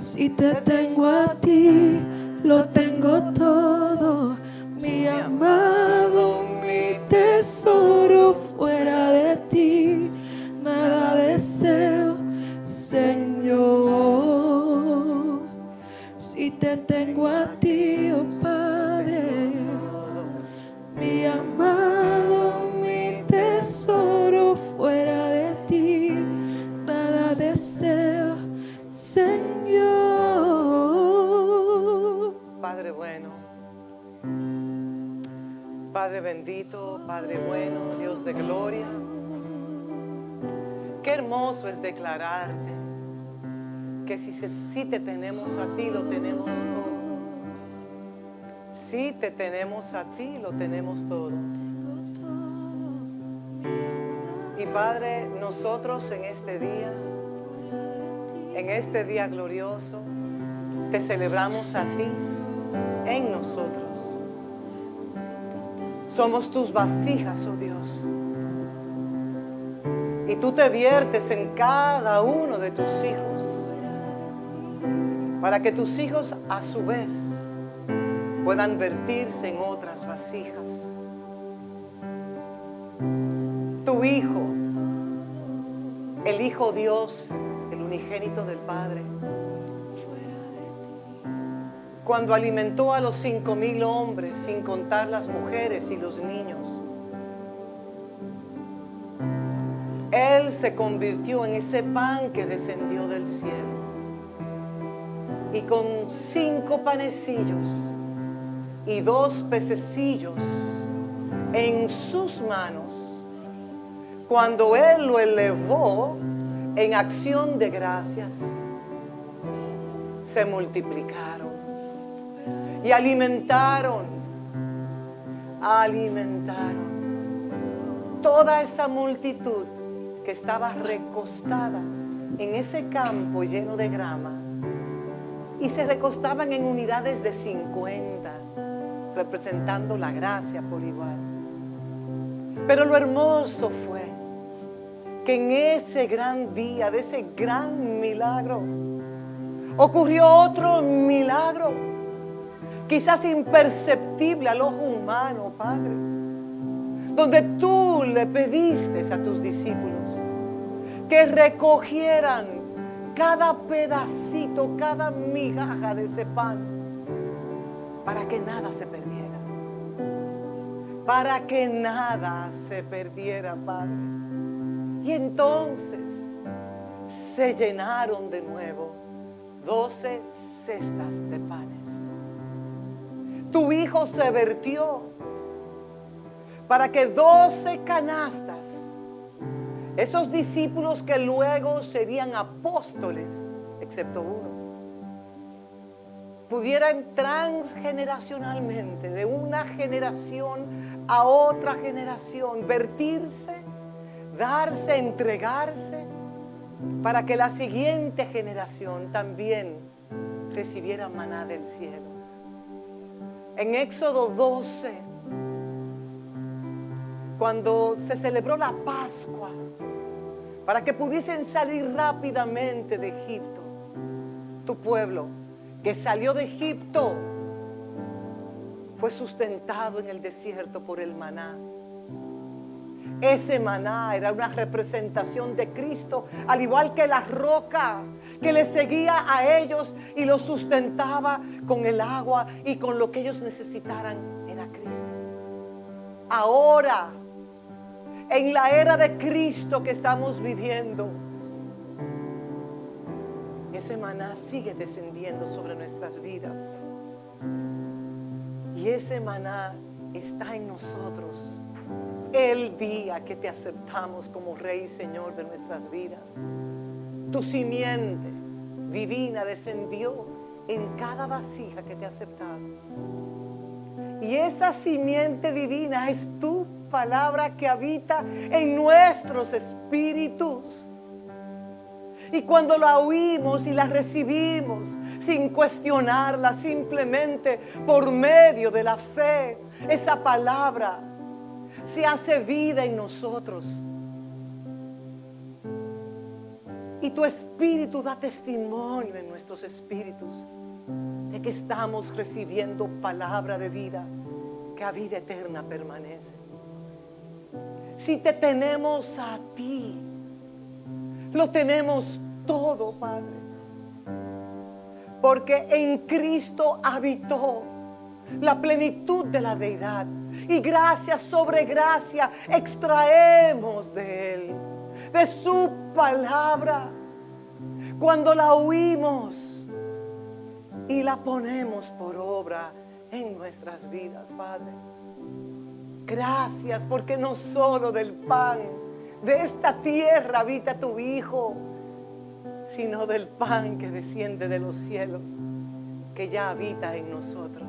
Si te tengo a ti, lo tengo todo, mi amado, mi tesoro. Fuera de ti, nada deseo, Señor. Si te tengo a ti, oh Padre, mi amado, mi tesoro. Fuera de ti, nada deseo, Señor. Padre bueno, Padre bendito, Padre bueno, Dios de gloria. Qué hermoso es declararte que si te tenemos a ti, lo tenemos todo. Si te tenemos a ti, lo tenemos todo. Y Padre, nosotros en este día glorioso, te celebramos a ti en nosotros. Somos tus vasijas, oh Dios. Y tú te viertes en cada uno de tus hijos, para que tus hijos a su vez puedan vertirse en otras vasijas. Tu Hijo, el Hijo Dios, el unigénito del Padre, cuando alimentó a los 5,000 hombres, sin contar las mujeres y los niños, Él se convirtió en ese pan que descendió del cielo. Y con 5 panecillos y 2 pececillos en sus manos, cuando Él lo elevó en acción de gracias, se multiplicaron y alimentaron toda esa multitud que estaba recostada en ese campo lleno de grama, y se recostaban en unidades de 50, representando la gracia por igual. Pero lo hermoso fue que en ese gran día, de ese gran milagro, ocurrió otro milagro, quizás imperceptible al ojo humano, Padre, donde tú le pediste a tus discípulos que recogieran cada pedacito, cada migaja de ese pan, para que nada se perdiera. Para que nada se perdiera, Padre. Y entonces se llenaron de nuevo 12 cestas de panes. Tu Hijo se vertió para que 12 canastas, esos discípulos que luego serían apóstoles, excepto uno, pudieran transgeneracionalmente, de una generación a otra generación, vertirse, darse, entregarse, para que la siguiente generación también recibiera maná del cielo. En Éxodo 12, cuando se celebró la Pascua, para que pudiesen salir rápidamente de Egipto, tu pueblo que salió de Egipto fue sustentado en el desierto por el maná. Ese maná era una representación de Cristo, al igual que la roca que les seguía a ellos y los sustentaba con el agua y con lo que ellos necesitaran, era Cristo. Ahora, en la era de Cristo que estamos viviendo, ese maná sigue descendiendo sobre nuestras vidas. Y ese maná está en nosotros el día que te aceptamos como Rey y Señor de nuestras vidas. Tu simiente divina descendió en cada vasija que te ha aceptado. Y esa simiente divina es tu palabra que habita en nuestros espíritus. Y cuando la oímos y la recibimos sin cuestionarla, simplemente por medio de la fe, esa palabra se hace vida en nosotros. Y tu espíritu Espíritu da testimonio en nuestros espíritus de que estamos recibiendo palabra de vida, que a vida eterna permanece. Si te tenemos a ti, lo tenemos todo, Padre. Porque en Cristo habitó la plenitud de la deidad. Y gracia sobre gracia extraemos de Él, de su palabra. Cuando la oímos y la ponemos por obra en nuestras vidas, Padre. Gracias, porque no solo del pan de esta tierra habita tu Hijo, sino del pan que desciende de los cielos, que ya habita en nosotros.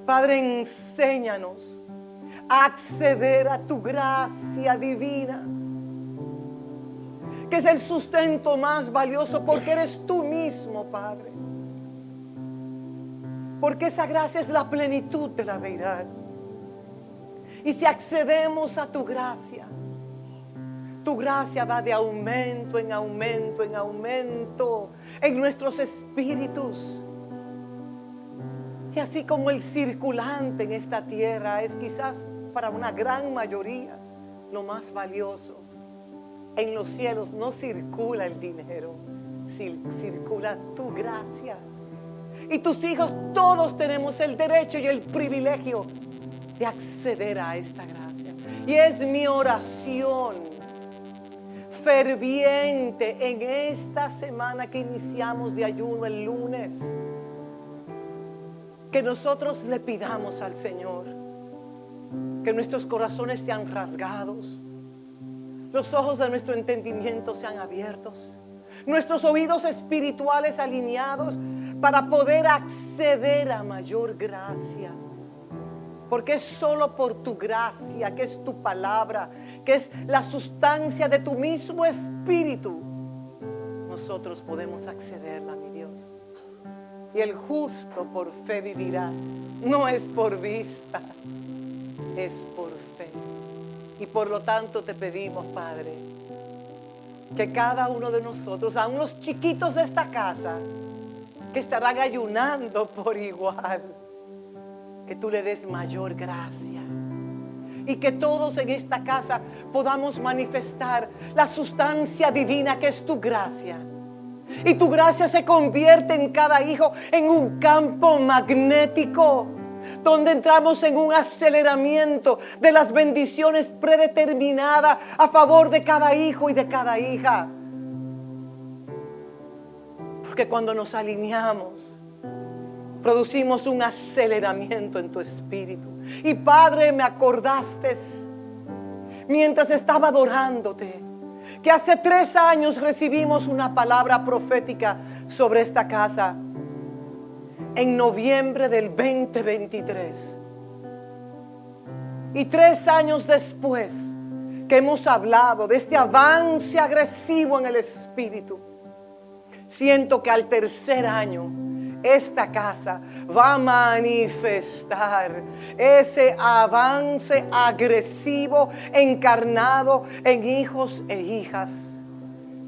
Padre, enséñanos a acceder a tu gracia divina, que es el sustento más valioso, porque eres tú mismo, Padre. Porque esa gracia es la plenitud de la deidad. Y si accedemos a tu gracia va de aumento en aumento en aumento en nuestros espíritus. Y así como el circulante en esta tierra es quizás para una gran mayoría lo más valioso, en los cielos no circula el dinero, circula tu gracia. Y tus hijos todos tenemos el derecho y el privilegio de acceder a esta gracia. Y es mi oración ferviente en esta semana que iniciamos de ayuno el lunes, que nosotros le pidamos al Señor que nuestros corazones sean rasgados, los ojos de nuestro entendimiento sean abiertos, nuestros oídos espirituales alineados para poder acceder a mayor gracia. Porque es solo por tu gracia, que es tu palabra, que es la sustancia de tu mismo espíritu, nosotros podemos accederla, mi Dios. Y el justo por fe vivirá. No es por vista, es por fe. Y por lo tanto te pedimos, Padre, que cada uno de nosotros, aun los chiquitos de esta casa, que estarán ayunando por igual, que tú le des mayor gracia. Y que todos en esta casa podamos manifestar la sustancia divina que es tu gracia. Y tu gracia se convierte en cada hijo en un campo magnético, donde entramos en un aceleramiento de las bendiciones predeterminadas a favor de cada hijo y de cada hija. Porque cuando nos alineamos, producimos un aceleramiento en tu espíritu. Y Padre, me acordaste mientras estaba adorándote, que hace 3 años recibimos una palabra profética sobre esta casa, en noviembre del 2023. Y 3 años después que hemos hablado de este avance agresivo en el espíritu, siento que al 3er año esta casa va a manifestar ese avance agresivo encarnado en hijos e hijas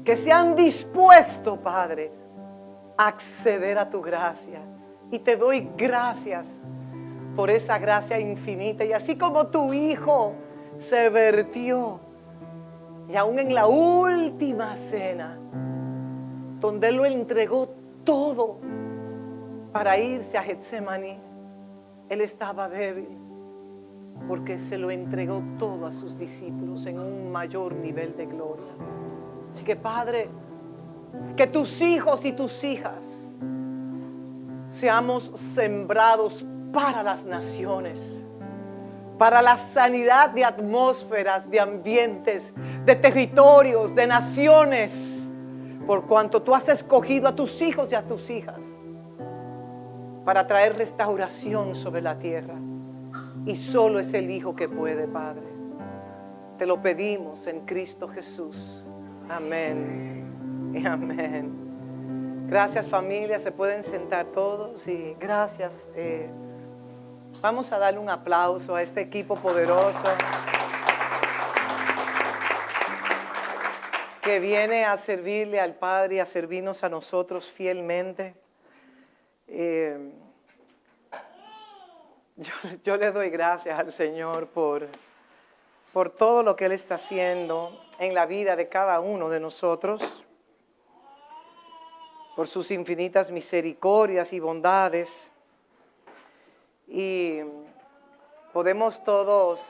que se han dispuesto, Padre, a acceder a tu gracia. Y te doy gracias por esa gracia infinita. Y así como tu Hijo se vertió, y aún en la última cena, donde Él lo entregó todo para irse a Getsemaní, Él estaba débil porque se lo entregó todo a sus discípulos en un mayor nivel de gloria. Así que, Padre, que tus hijos y tus hijas seamos sembrados para las naciones, para la sanidad de atmósferas, de ambientes, de territorios, de naciones, por cuanto tú has escogido a tus hijos y a tus hijas para traer restauración sobre la tierra. Y solo es el Hijo que puede, Padre. Te lo pedimos en Cristo Jesús. Amén y amén. Gracias, familia. Se pueden sentar todos y gracias. Vamos a darle un aplauso a este equipo poderoso. que viene a servirle al Padre y a servirnos a nosotros fielmente. Yo le doy gracias al Señor por todo lo que Él está haciendo en la vida de cada uno de nosotros, por sus infinitas misericordias y bondades. Y podemos todos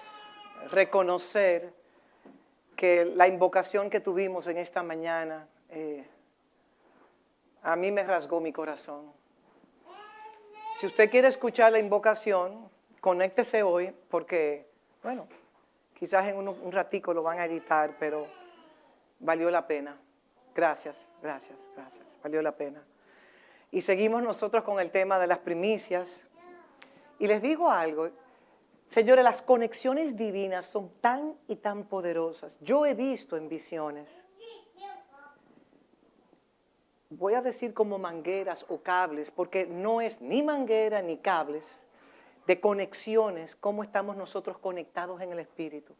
reconocer que la invocación que tuvimos en esta mañana a mí me rasgó mi corazón. Si usted quiere escuchar la invocación, conéctese hoy porque, bueno, quizás en un ratico lo van a editar, pero valió la pena. Gracias, gracias, gracias. Valió la pena. Y seguimos nosotros con el tema de las primicias. Y les digo algo, señores, las conexiones divinas son tan y tan poderosas. Yo he visto en visiones, voy a decir como mangueras o cables, porque no es ni manguera ni cables, de conexiones, cómo estamos nosotros conectados en el Espíritu.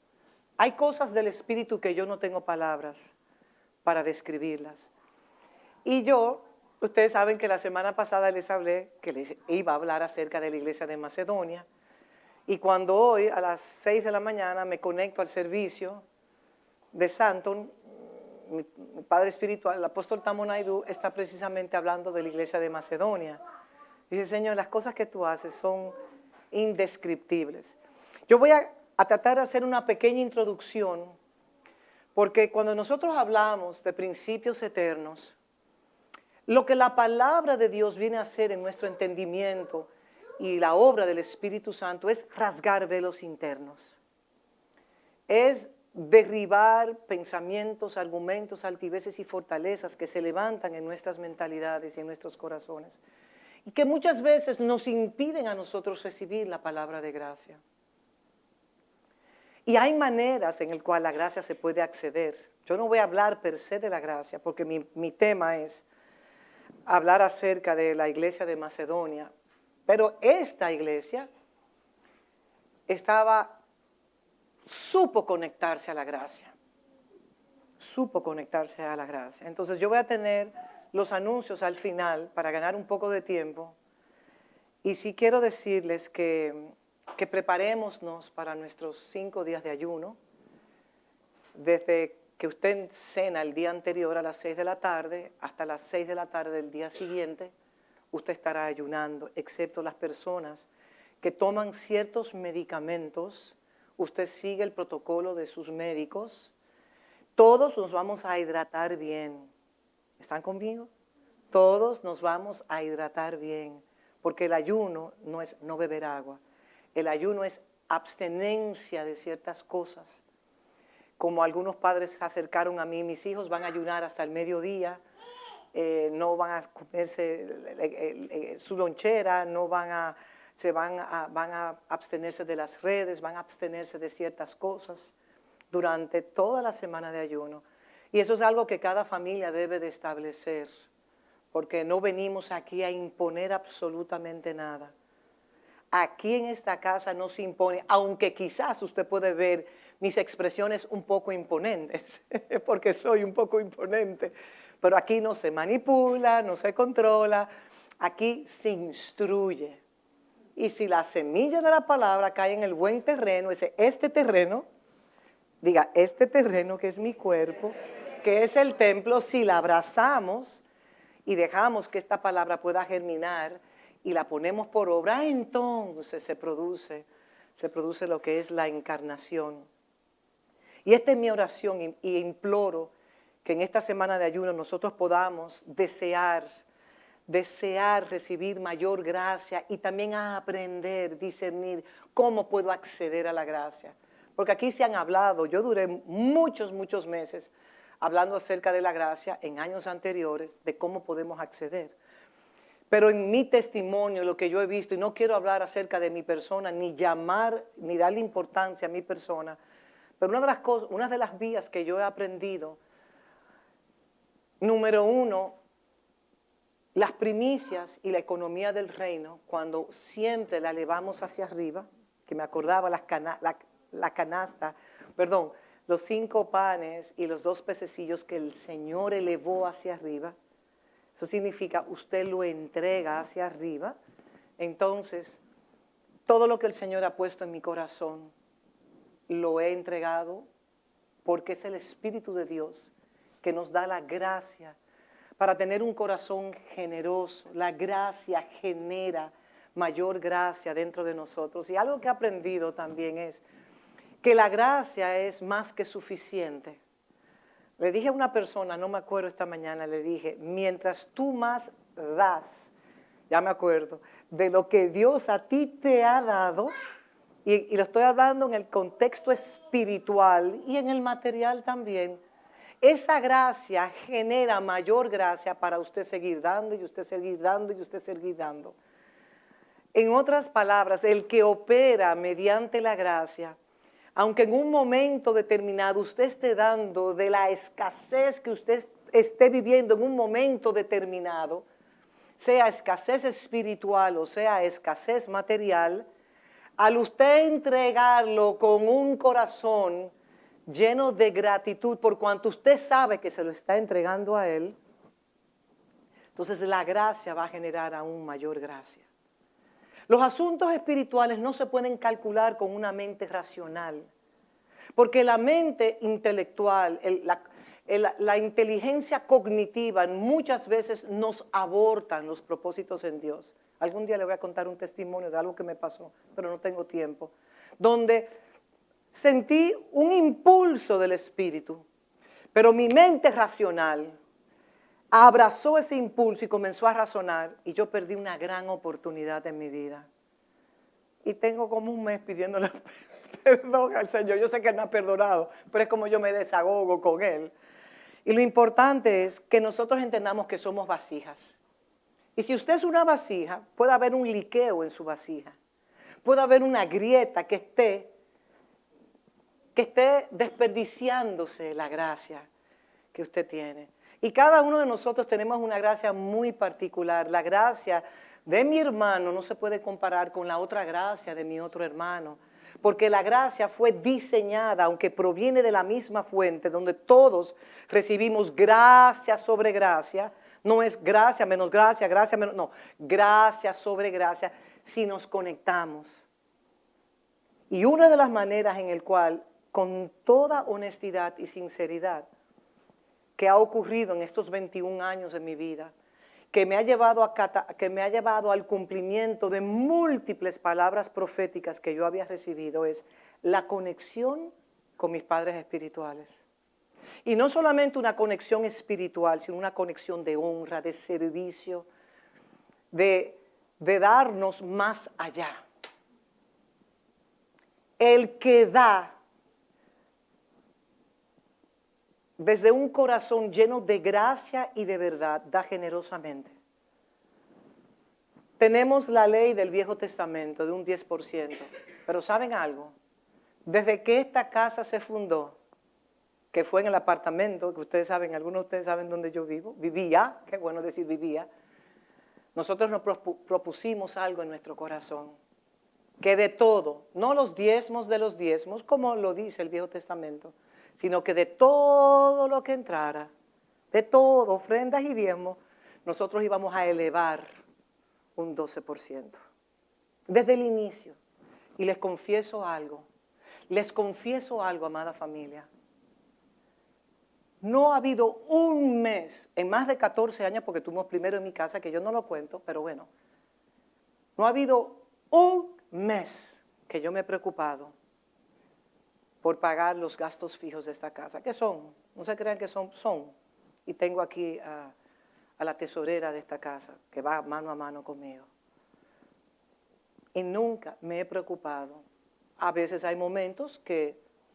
Hay cosas del Espíritu que yo no tengo palabras para describirlas. Y ustedes saben que la semana pasada les hablé que les iba a hablar acerca de la iglesia de Macedonia. Y cuando hoy a las 6 de la mañana me conecto al servicio de Santo, mi padre espiritual, el apóstol Tamonaidu, está precisamente hablando de la iglesia de Macedonia. Dice, Señor, las cosas que tú haces son indescriptibles. Yo voy a tratar de hacer una pequeña introducción, porque cuando nosotros hablamos de principios eternos, lo que la palabra de Dios viene a hacer en nuestro entendimiento y la obra del Espíritu Santo es rasgar velos internos. Es derribar pensamientos, argumentos, altiveces y fortalezas que se levantan en nuestras mentalidades y en nuestros corazones y que muchas veces nos impiden a nosotros recibir la palabra de gracia. Y hay maneras en las cuales la gracia se puede acceder. Yo no voy a hablar per se de la gracia porque mi tema es hablar acerca de la iglesia de Macedonia, pero esta iglesia supo conectarse a la gracia. Supo conectarse a la gracia. Entonces yo voy a tener los anuncios al final para ganar un poco de tiempo. Y sí quiero decirles que preparémonos para nuestros 5 días de ayuno. Desde que usted cena el día anterior a las 6 de la tarde hasta las 6 de la tarde del día siguiente, usted estará ayunando, excepto las personas que toman ciertos medicamentos. Usted sigue el protocolo de sus médicos. Todos nos vamos a hidratar bien. ¿Están conmigo? Todos nos vamos a hidratar bien, porque el ayuno no es no beber agua. El ayuno es abstenencia de ciertas cosas. Como algunos padres se acercaron a mí, mis hijos van a ayunar hasta el mediodía, no van a comerse su lonchera, no van a abstenerse de las redes, van a abstenerse de ciertas cosas durante toda la semana de ayuno. Y eso es algo que cada familia debe de establecer, porque no venimos aquí a imponer absolutamente nada. Aquí en esta casa no se impone, aunque quizás usted puede ver mis expresiones un poco imponentes, porque soy un poco imponente, pero aquí no se manipula, no se controla, aquí se instruye. Y si la semilla de la palabra cae en el buen terreno, este terreno, diga, este terreno que es mi cuerpo, que es el templo, si la abrazamos y dejamos que esta palabra pueda germinar y la ponemos por obra, entonces se produce lo que es la encarnación. Y esta es mi oración y imploro que en esta semana de ayuno nosotros podamos desear recibir mayor gracia y también a aprender, discernir cómo puedo acceder a la gracia. Porque aquí se han hablado, yo duré muchos meses hablando acerca de la gracia en años anteriores, de cómo podemos acceder. Pero en mi testimonio, lo que yo he visto, y no quiero hablar acerca de mi persona, ni darle importancia a mi persona, pero una de las vías que yo he aprendido, número 1, las primicias y la economía del reino, cuando siempre la elevamos hacia arriba, que me acordaba la canasta, los 5 panes y los 2 pececillos que el Señor elevó hacia arriba. Eso significa usted lo entrega hacia arriba. Entonces, todo lo que el Señor ha puesto en mi corazón, lo he entregado porque es el Espíritu de Dios que nos da la gracia para tener un corazón generoso. La gracia genera mayor gracia dentro de nosotros. Y algo que he aprendido también es que la gracia es más que suficiente. Le dije a una persona, no me acuerdo esta mañana, le dije, mientras tú más das, ya me acuerdo, de lo que Dios a ti te ha dado, y lo estoy hablando en el contexto espiritual y en el material también, esa gracia genera mayor gracia para usted seguir dando y usted seguir dando y usted seguir dando. En otras palabras, el que opera mediante la gracia, aunque en un momento determinado usted esté dando de la escasez que usted esté viviendo en un momento determinado, sea escasez espiritual o sea escasez material, al usted entregarlo con un corazón lleno de gratitud por cuanto usted sabe que se lo está entregando a Él, entonces la gracia va a generar aún mayor gracia. Los asuntos espirituales no se pueden calcular con una mente racional, porque la mente intelectual, la inteligencia cognitiva muchas veces nos abortan los propósitos en Dios. Algún día le voy a contar un testimonio de algo que me pasó, pero no tengo tiempo, donde sentí un impulso del Espíritu, pero mi mente racional abrazó ese impulso y comenzó a razonar y yo perdí una gran oportunidad en mi vida. Y tengo como un mes pidiéndole perdón al Señor. Yo sé que Él me ha perdonado, pero es como yo me desahogo con Él. Y lo importante es que nosotros entendamos que somos vasijas. Y si usted es una vasija, puede haber un liqueo en su vasija. Puede haber una grieta que esté desperdiciándose la gracia que usted tiene. Y cada uno de nosotros tenemos una gracia muy particular. La gracia de mi hermano no se puede comparar con la otra gracia de mi otro hermano. Porque la gracia fue diseñada, aunque proviene de la misma fuente, donde todos recibimos gracia sobre gracia. No es gracia menos gracia, gracia menos, no, gracia sobre gracia, si nos conectamos. Y una de las maneras en el cual, con toda honestidad y sinceridad, que ha ocurrido en estos 21 años de mi vida, que me ha llevado al cumplimiento de múltiples palabras proféticas que yo había recibido, es la conexión con mis padres espirituales. Y no solamente una conexión espiritual, sino una conexión de honra, de servicio, de darnos más allá. El que da desde un corazón lleno de gracia y de verdad, da generosamente. Tenemos la ley del Viejo Testamento de un 10%, pero ¿saben algo? Desde que esta casa se fundó, que fue en el apartamento, que ustedes saben, algunos de ustedes saben dónde yo vivía, qué bueno decir vivía, nosotros nos propusimos algo en nuestro corazón, que de todo, no los diezmos de los diezmos, como lo dice el Viejo Testamento, sino que de todo lo que entrara, de todo, ofrendas y diezmos, nosotros íbamos a elevar un 12%. Desde el inicio. Y les confieso algo, amada familia. No ha habido un mes, en más de 14 años, porque tuvimos primero en mi casa, que yo no lo cuento, pero bueno, no ha habido un mes que yo me he preocupado por pagar los gastos fijos de esta casa. ¿Qué son? No se crean que son. Y tengo aquí a la tesorera de esta casa, que va mano a mano conmigo. Y nunca me he preocupado. A veces hay momentos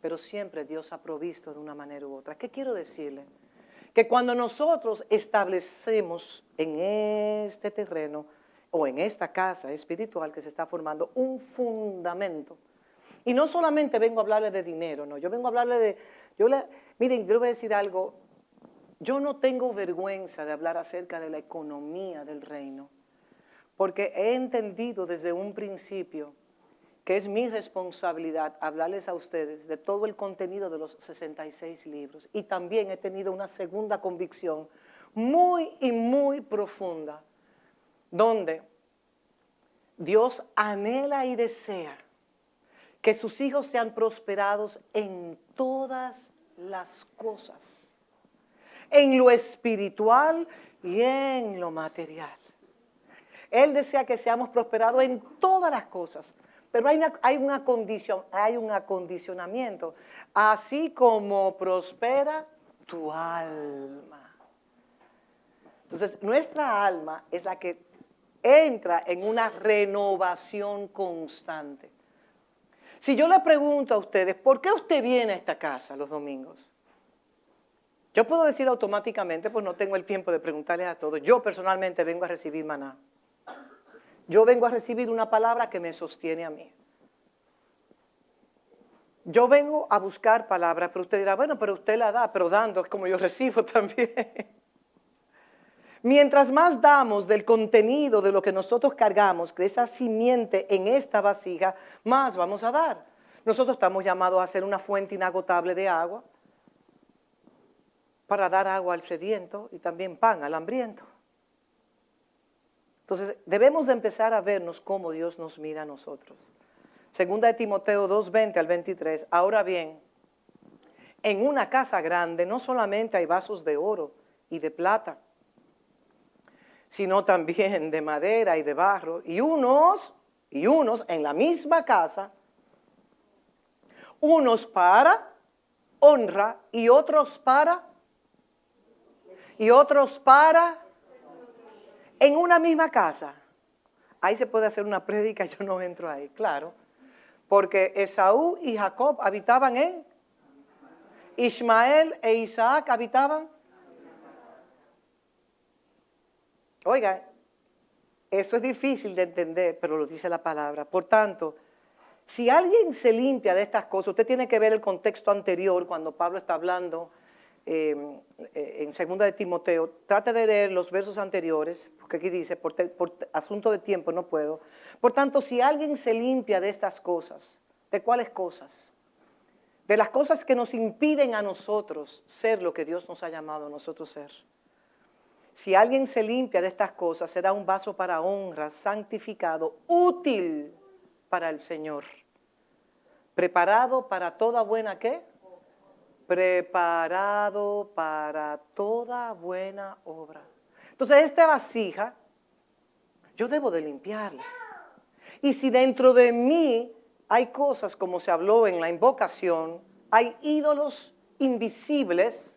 pero siempre Dios ha provisto de una manera u otra. ¿Qué quiero decirle? Que cuando nosotros establecemos en este terreno o en esta casa espiritual que se está formando un fundamento, y no solamente vengo a hablarle de dinero, no, yo vengo a hablarle de, miren, yo le voy a decir algo, yo no tengo vergüenza de hablar acerca de la economía del reino, porque he entendido desde un principio que es mi responsabilidad hablarles a ustedes de todo el contenido de los 66 libros. Y también he tenido una segunda convicción muy y muy profunda, donde Dios anhela y desea que sus hijos sean prosperados en todas las cosas, en lo espiritual y en lo material. Él desea que seamos prosperados en todas las cosas, pero hay un acondicionamiento, así como prospera tu alma. Entonces, nuestra alma es la que entra en una renovación constante. Si yo le pregunto a ustedes, ¿por qué usted viene a esta casa los domingos? Yo puedo decir automáticamente, pues no tengo el tiempo de preguntarles a todos, yo personalmente vengo a recibir maná. Yo vengo a recibir una palabra que me sostiene a mí. Yo vengo a buscar palabras, pero usted dirá, bueno, pero usted la da, pero dando es como yo recibo también. Mientras más damos del contenido de lo que nosotros cargamos, de esa simiente en esta vasija, más vamos a dar. Nosotros estamos llamados a ser una fuente inagotable de agua, para dar agua al sediento y también pan al hambriento. Entonces, debemos de empezar a vernos como Dios nos mira a nosotros. Segunda de Timoteo 2:20 al 23. Ahora bien, en una casa grande no solamente hay vasos de oro y de plata, sino también de madera y de barro, y unos en la misma casa, unos para honra y otros para, en una misma casa. Ahí se puede hacer una prédica, yo no entro ahí, claro. Porque Esaú y Jacob habitaban en, Ismael e Isaac habitaban. Oiga, eso es difícil de entender, pero lo dice la palabra. Por tanto, si alguien se limpia de estas cosas, usted tiene que ver el contexto anterior cuando Pablo está hablando en 2 de Timoteo. Trate de leer los versos anteriores, porque aquí dice, por asunto de tiempo no puedo. Por tanto, si alguien se limpia de estas cosas, ¿de cuáles cosas? De las cosas que nos impiden a nosotros ser lo que Dios nos ha llamado a nosotros ser. Si alguien se limpia de estas cosas, será un vaso para honra, santificado, útil para el Señor, preparado para toda buena, ¿qué? Preparado para toda buena obra. Entonces, esta vasija, yo debo de limpiarla. Y si dentro de mí hay cosas, como se habló en la invocación, hay ídolos invisibles,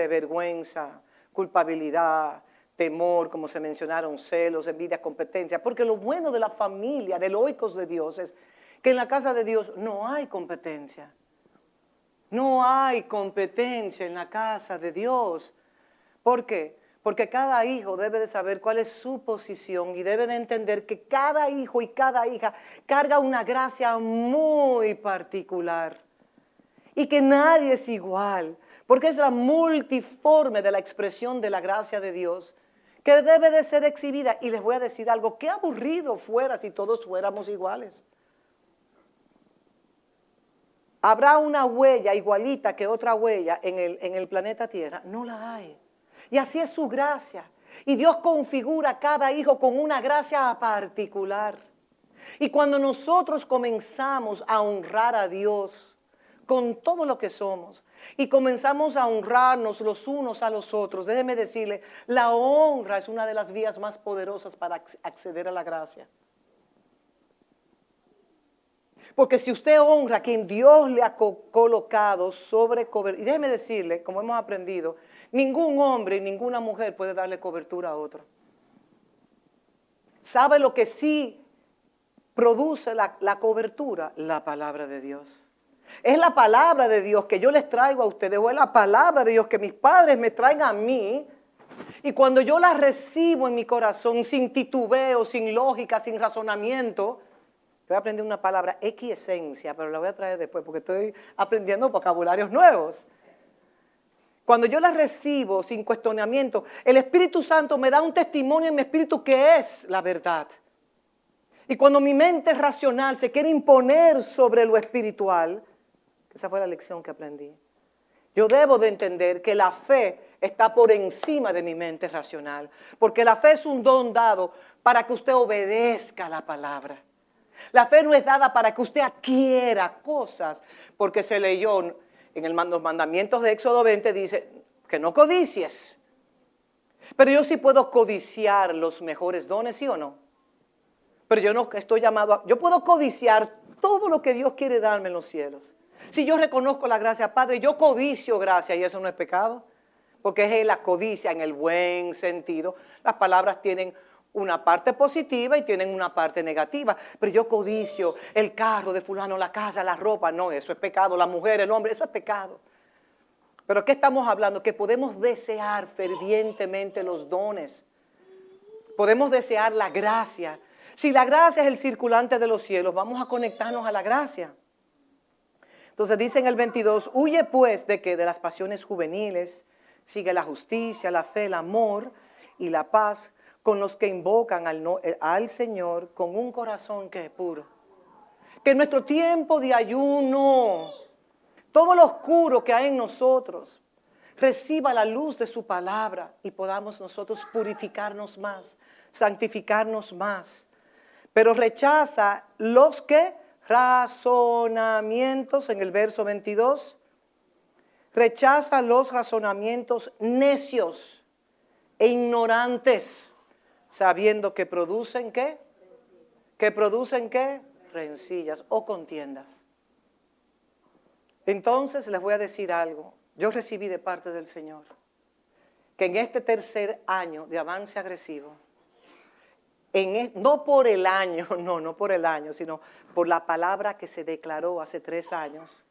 vergüenza, culpabilidad, temor, como se mencionaron, celos, envidia, competencia. Porque lo bueno de la familia, de los hijos de Dios, es que en la casa de Dios no hay competencia. No hay competencia en la casa de Dios. ¿Por qué? Porque cada hijo debe de saber cuál es su posición y debe de entender que cada hijo y cada hija carga una gracia muy particular y que nadie es igual, porque es la multiforme de la expresión de la gracia de Dios que debe de ser exhibida. Y les voy a decir algo, qué aburrido fuera si todos fuéramos iguales. ¿Habrá una huella igualita que otra huella en el planeta Tierra? No la hay. Y así es su gracia. Y Dios configura a cada hijo con una gracia particular. Y cuando nosotros comenzamos a honrar a Dios con todo lo que somos y comenzamos a honrarnos los unos a los otros, déjeme decirle, la honra es una de las vías más poderosas para acceder a la gracia. Porque si usted honra a quien Dios le ha colocado sobre cobertura, y déjeme decirle, como hemos aprendido, ningún hombre y ninguna mujer puede darle cobertura a otro. ¿Sabe lo que sí produce la cobertura? La palabra de Dios. Es la palabra de Dios que yo les traigo a ustedes, o es la palabra de Dios que mis padres me traen a mí. Y cuando yo la recibo en mi corazón, sin titubeo, sin lógica, sin razonamiento, voy a aprender una palabra, equiesencia, pero la voy a traer después porque estoy aprendiendo vocabularios nuevos. Cuando yo la recibo sin cuestionamiento, el Espíritu Santo me da un testimonio en mi espíritu que es la verdad. Y cuando mi mente racional se quiere imponer sobre lo espiritual, esa fue la lección que aprendí. Yo debo de entender que la fe está por encima de mi mente racional, porque la fe es un don dado para que usted obedezca a la palabra. La fe no es dada para que usted adquiera cosas, porque se leyó en los mandamientos de Éxodo 20, dice que no codicies. Pero yo sí puedo codiciar los mejores dones, ¿sí o no? Pero yo no estoy llamado yo puedo codiciar todo lo que Dios quiere darme en los cielos. Si yo reconozco la gracia, Padre, yo codicio gracia y eso no es pecado, porque es la codicia en el buen sentido. Las palabras tienen una parte positiva y tienen una parte negativa, pero yo codicio el carro de fulano, la casa, la ropa, no, eso es pecado, la mujer, el hombre, eso es pecado. Pero ¿qué estamos hablando? Que podemos desear fervientemente los dones, podemos desear la gracia. Si la gracia es el circulante de los cielos, vamos a conectarnos a la gracia. Entonces dice en el 22, huye pues de que de las pasiones juveniles, sigue la justicia, la fe, el amor y la paz con los que invocan al Señor con un corazón que es puro. Que en nuestro tiempo de ayuno, todo lo oscuro que hay en nosotros reciba la luz de su palabra y podamos nosotros purificarnos más, santificarnos más. Pero rechaza los que razonamientos, en el verso 22, rechaza los razonamientos necios e ignorantes, sabiendo que producen ¿qué? Que producen ¿qué? Rencillas o contiendas. Entonces les voy a decir algo. Yo recibí de parte del Señor que en este tercer año de avance agresivo, no por el año, no por el año, sino por la palabra que se declaró hace 3 años.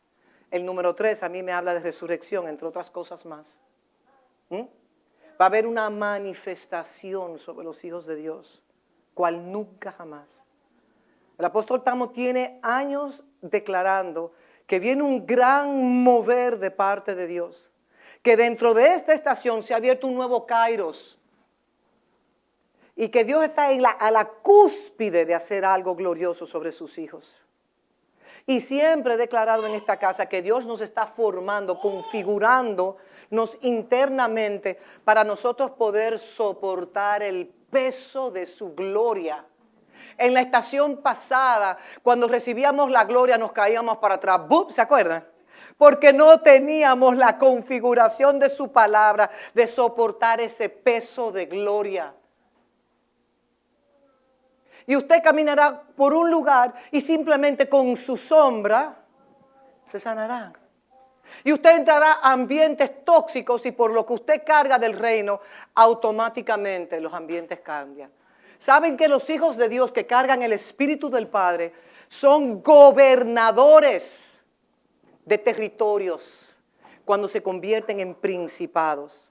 El número 3 a mí me habla de resurrección, entre otras cosas más. Va a haber una manifestación sobre los hijos de Dios, cual nunca jamás. El apóstol Tamo tiene años declarando que viene un gran mover de parte de Dios, que dentro de esta estación se ha abierto un nuevo Kairos, y que Dios está a la cúspide de hacer algo glorioso sobre sus hijos. Y siempre he declarado en esta casa que Dios nos está formando, configurándonos internamente para nosotros poder soportar el peso de su gloria. En la estación pasada, cuando recibíamos la gloria, nos caíamos para atrás. ¡Bum! ¿Se acuerdan? Porque no teníamos la configuración de su palabra de soportar ese peso de gloria. Y usted caminará por un lugar y simplemente con su sombra se sanará. Y usted entrará a ambientes tóxicos y por lo que usted carga del reino, automáticamente los ambientes cambian. ¿Saben que los hijos de Dios que cargan el Espíritu del Padre son gobernadores de territorios cuando se convierten en principados?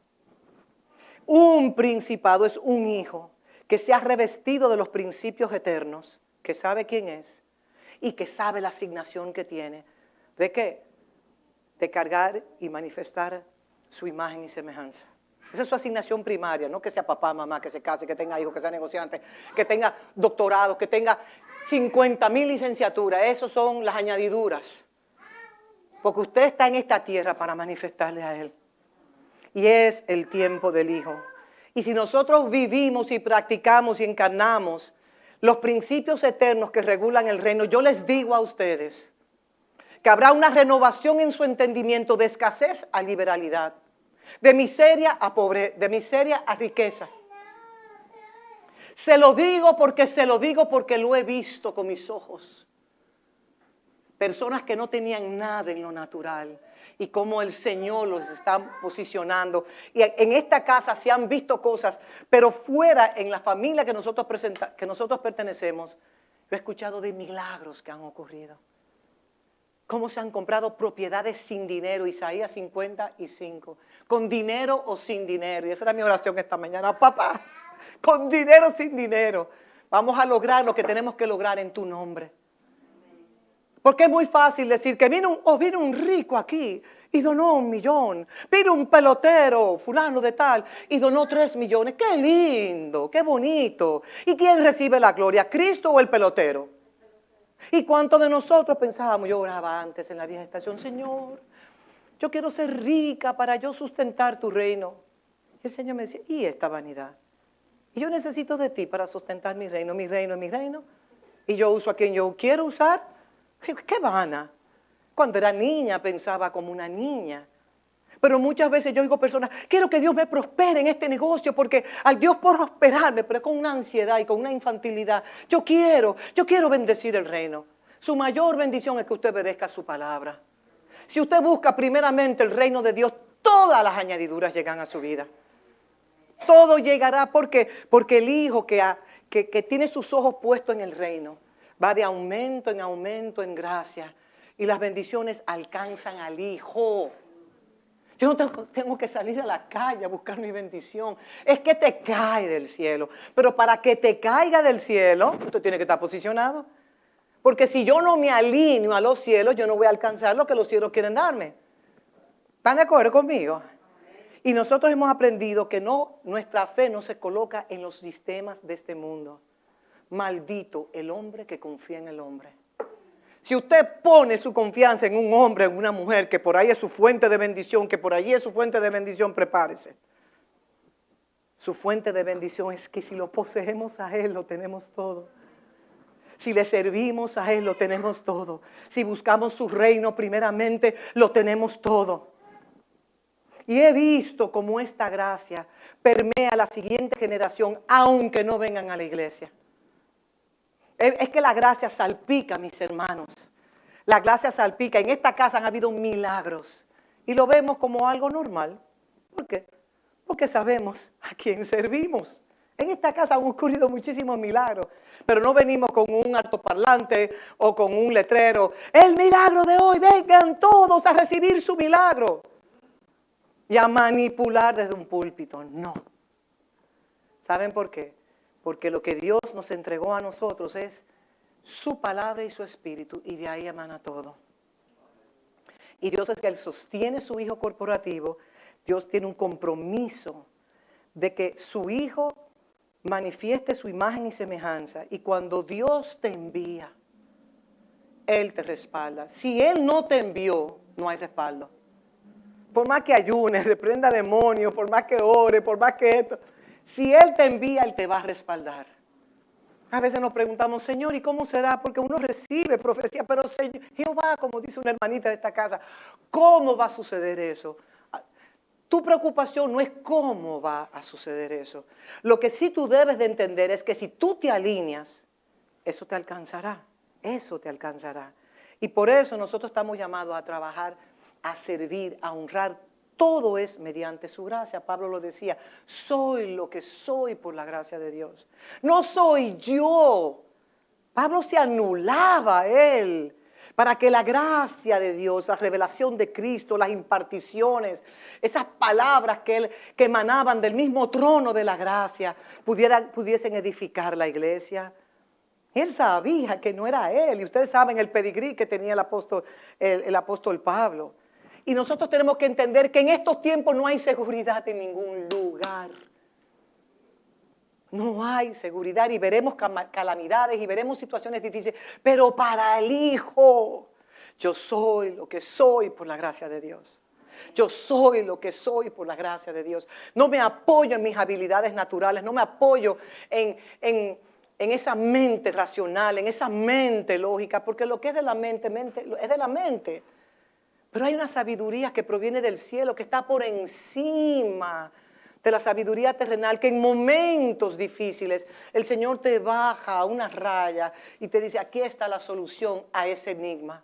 Un principado es un hijo que se ha revestido de los principios eternos, que sabe quién es y que sabe la asignación que tiene. ¿De qué? De cargar y manifestar su imagen y semejanza. Esa es su asignación primaria, no que sea papá, mamá, que se case, que tenga hijos, que sea negociante, que tenga doctorado, que tenga 50,000 licenciaturas. Esas son las añadiduras. Porque usted está en esta tierra para manifestarle a Él. Y es el tiempo del Hijo. Y si nosotros vivimos y practicamos y encarnamos los principios eternos que regulan el reino, yo les digo a ustedes que habrá una renovación en su entendimiento de escasez a liberalidad, de miseria a pobreza, de miseria a riqueza. Se lo digo porque lo he visto con mis ojos. Personas que no tenían nada en lo natural y cómo el Señor los está posicionando. Y en esta casa se han visto cosas, pero fuera en la familia que nosotros pertenecemos, yo he escuchado de milagros que han ocurrido. Cómo se han comprado propiedades sin dinero, Isaías 55, con dinero o sin dinero. Y esa era mi oración esta mañana, papá, con dinero o sin dinero. Vamos a lograr lo que tenemos que lograr en tu nombre. Porque es muy fácil decir que viene un rico aquí y donó 1 millón. Vino un pelotero, fulano de tal, y donó 3 millones. ¡Qué lindo! ¡Qué bonito! ¿Y quién recibe la gloria, Cristo o el pelotero? ¿Y cuántos de nosotros pensábamos? Yo oraba antes en la vieja estación, Señor, yo quiero ser rica para yo sustentar tu reino. Y el Señor me decía, ¿y esta vanidad? Y yo necesito de ti para sustentar mi reino, mi reino, mi reino. Y yo uso a quien yo quiero usar. ¡Qué vana! Cuando era niña pensaba como una niña. Pero muchas veces yo oigo personas, quiero que Dios me prospere en este negocio, porque al Dios prosperarme, pero con una ansiedad y con una infantilidad, yo quiero bendecir el reino. Su mayor bendición es que usted obedezca su palabra. Si usted busca primeramente el reino de Dios, todas las añadiduras llegan a su vida. Todo llegará porque el hijo que tiene sus ojos puestos en el reino va de aumento en gracia, y las bendiciones alcanzan al hijo. Yo no tengo que salir a la calle a buscar mi bendición. Es que te cae del cielo. Pero para que te caiga del cielo, usted tiene que estar posicionado. Porque si yo no me alineo a los cielos, yo no voy a alcanzar lo que los cielos quieren darme. ¿Están de acuerdo conmigo? Y nosotros hemos aprendido que nuestra fe no se coloca en los sistemas de este mundo. Maldito el hombre que confía en el hombre. Si usted pone su confianza en un hombre, en una mujer, que por ahí es su fuente de bendición, que por allí es su fuente de bendición, prepárese. Su fuente de bendición es que si lo poseemos a Él, lo tenemos todo. Si le servimos a Él, lo tenemos todo. Si buscamos su reino primeramente, lo tenemos todo. Y he visto cómo esta gracia permea a la siguiente generación, aunque no vengan a la iglesia. Es que la gracia salpica, mis hermanos. La gracia salpica. En esta casa han habido milagros. Y lo vemos como algo normal. ¿Por qué? Porque sabemos a quién servimos. En esta casa han ocurrido muchísimos milagros. Pero no venimos con un altoparlante o con un letrero. El milagro de hoy, vengan todos a recibir su milagro. Y a manipular desde un púlpito. No. ¿Saben por qué? Porque lo que Dios nos entregó a nosotros es su palabra y su espíritu, y de ahí emana todo. Y Dios es que Él sostiene su Hijo corporativo. Dios tiene un compromiso de que su Hijo manifieste su imagen y semejanza. Y cuando Dios te envía, Él te respalda. Si Él no te envió, no hay respaldo. Por más que ayunes, reprenda demonios, por más que ore, por más que esto, si Él te envía, Él te va a respaldar. A veces nos preguntamos, Señor, ¿y cómo será? Porque uno recibe profecía, pero Señor, Jehová, como dice una hermanita de esta casa, ¿cómo va a suceder eso? Tu preocupación no es cómo va a suceder eso. Lo que sí tú debes de entender es que si tú te alineas, eso te alcanzará. Eso te alcanzará. Y por eso nosotros estamos llamados a trabajar, a servir, a honrar. Todo es mediante su gracia. Pablo lo decía, soy lo que soy por la gracia de Dios. No soy yo. Pablo se anulaba a él para que la gracia de Dios, la revelación de Cristo, las imparticiones, esas palabras que emanaban del mismo trono de la gracia, pudiesen edificar la iglesia. Él sabía que no era él. Y ustedes saben el pedigrí que tenía el apóstol Pablo. Y nosotros tenemos que entender que en estos tiempos no hay seguridad en ningún lugar. No hay seguridad y veremos calamidades y veremos situaciones difíciles. Pero para el Hijo, yo soy lo que soy por la gracia de Dios. Yo soy lo que soy por la gracia de Dios. No me apoyo en mis habilidades naturales, no me apoyo en esa mente racional, en esa mente lógica, porque lo que es de la mente es de la mente. Pero hay una sabiduría que proviene del cielo, que está por encima de la sabiduría terrenal, que en momentos difíciles el Señor te baja a una raya y te dice, aquí está la solución a ese enigma.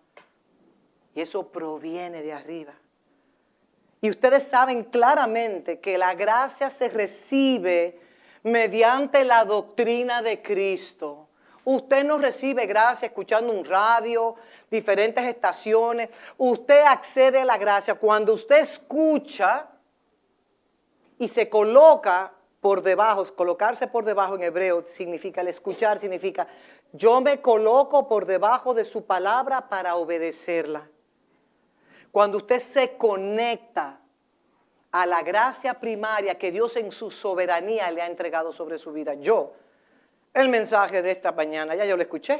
Y eso proviene de arriba. Y ustedes saben claramente que la gracia se recibe mediante la doctrina de Cristo. Usted no recibe gracia escuchando un radio, diferentes estaciones. Usted accede a la gracia cuando usted escucha y se coloca por debajo. Colocarse por debajo en hebreo significa, el escuchar significa, yo me coloco por debajo de su palabra para obedecerla. Cuando usted se conecta a la gracia primaria que Dios en su soberanía le ha entregado sobre su vida. El mensaje de esta mañana, ya yo lo escuché.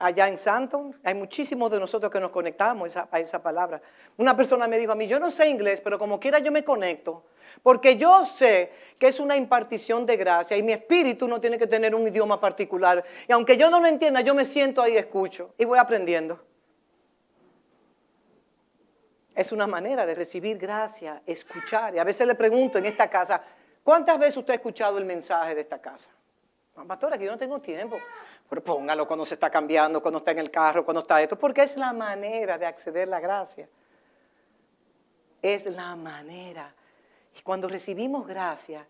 Allá en Santon, hay muchísimos de nosotros que nos conectamos a esa palabra. Una persona me dijo a mí, yo no sé inglés, pero como quiera yo me conecto, porque yo sé que es una impartición de gracia y mi espíritu no tiene que tener un idioma particular. Y aunque yo no lo entienda, yo me siento ahí, escucho y voy aprendiendo. Es una manera de recibir gracia, escuchar. Y a veces le pregunto en esta casa, ¿cuántas veces usted ha escuchado el mensaje de esta casa? No, pastora, que yo no tengo tiempo. Pero póngalo cuando se está cambiando, cuando está en el carro, cuando está esto, porque es la manera de acceder a la gracia. Es la manera. Y cuando recibimos gracia,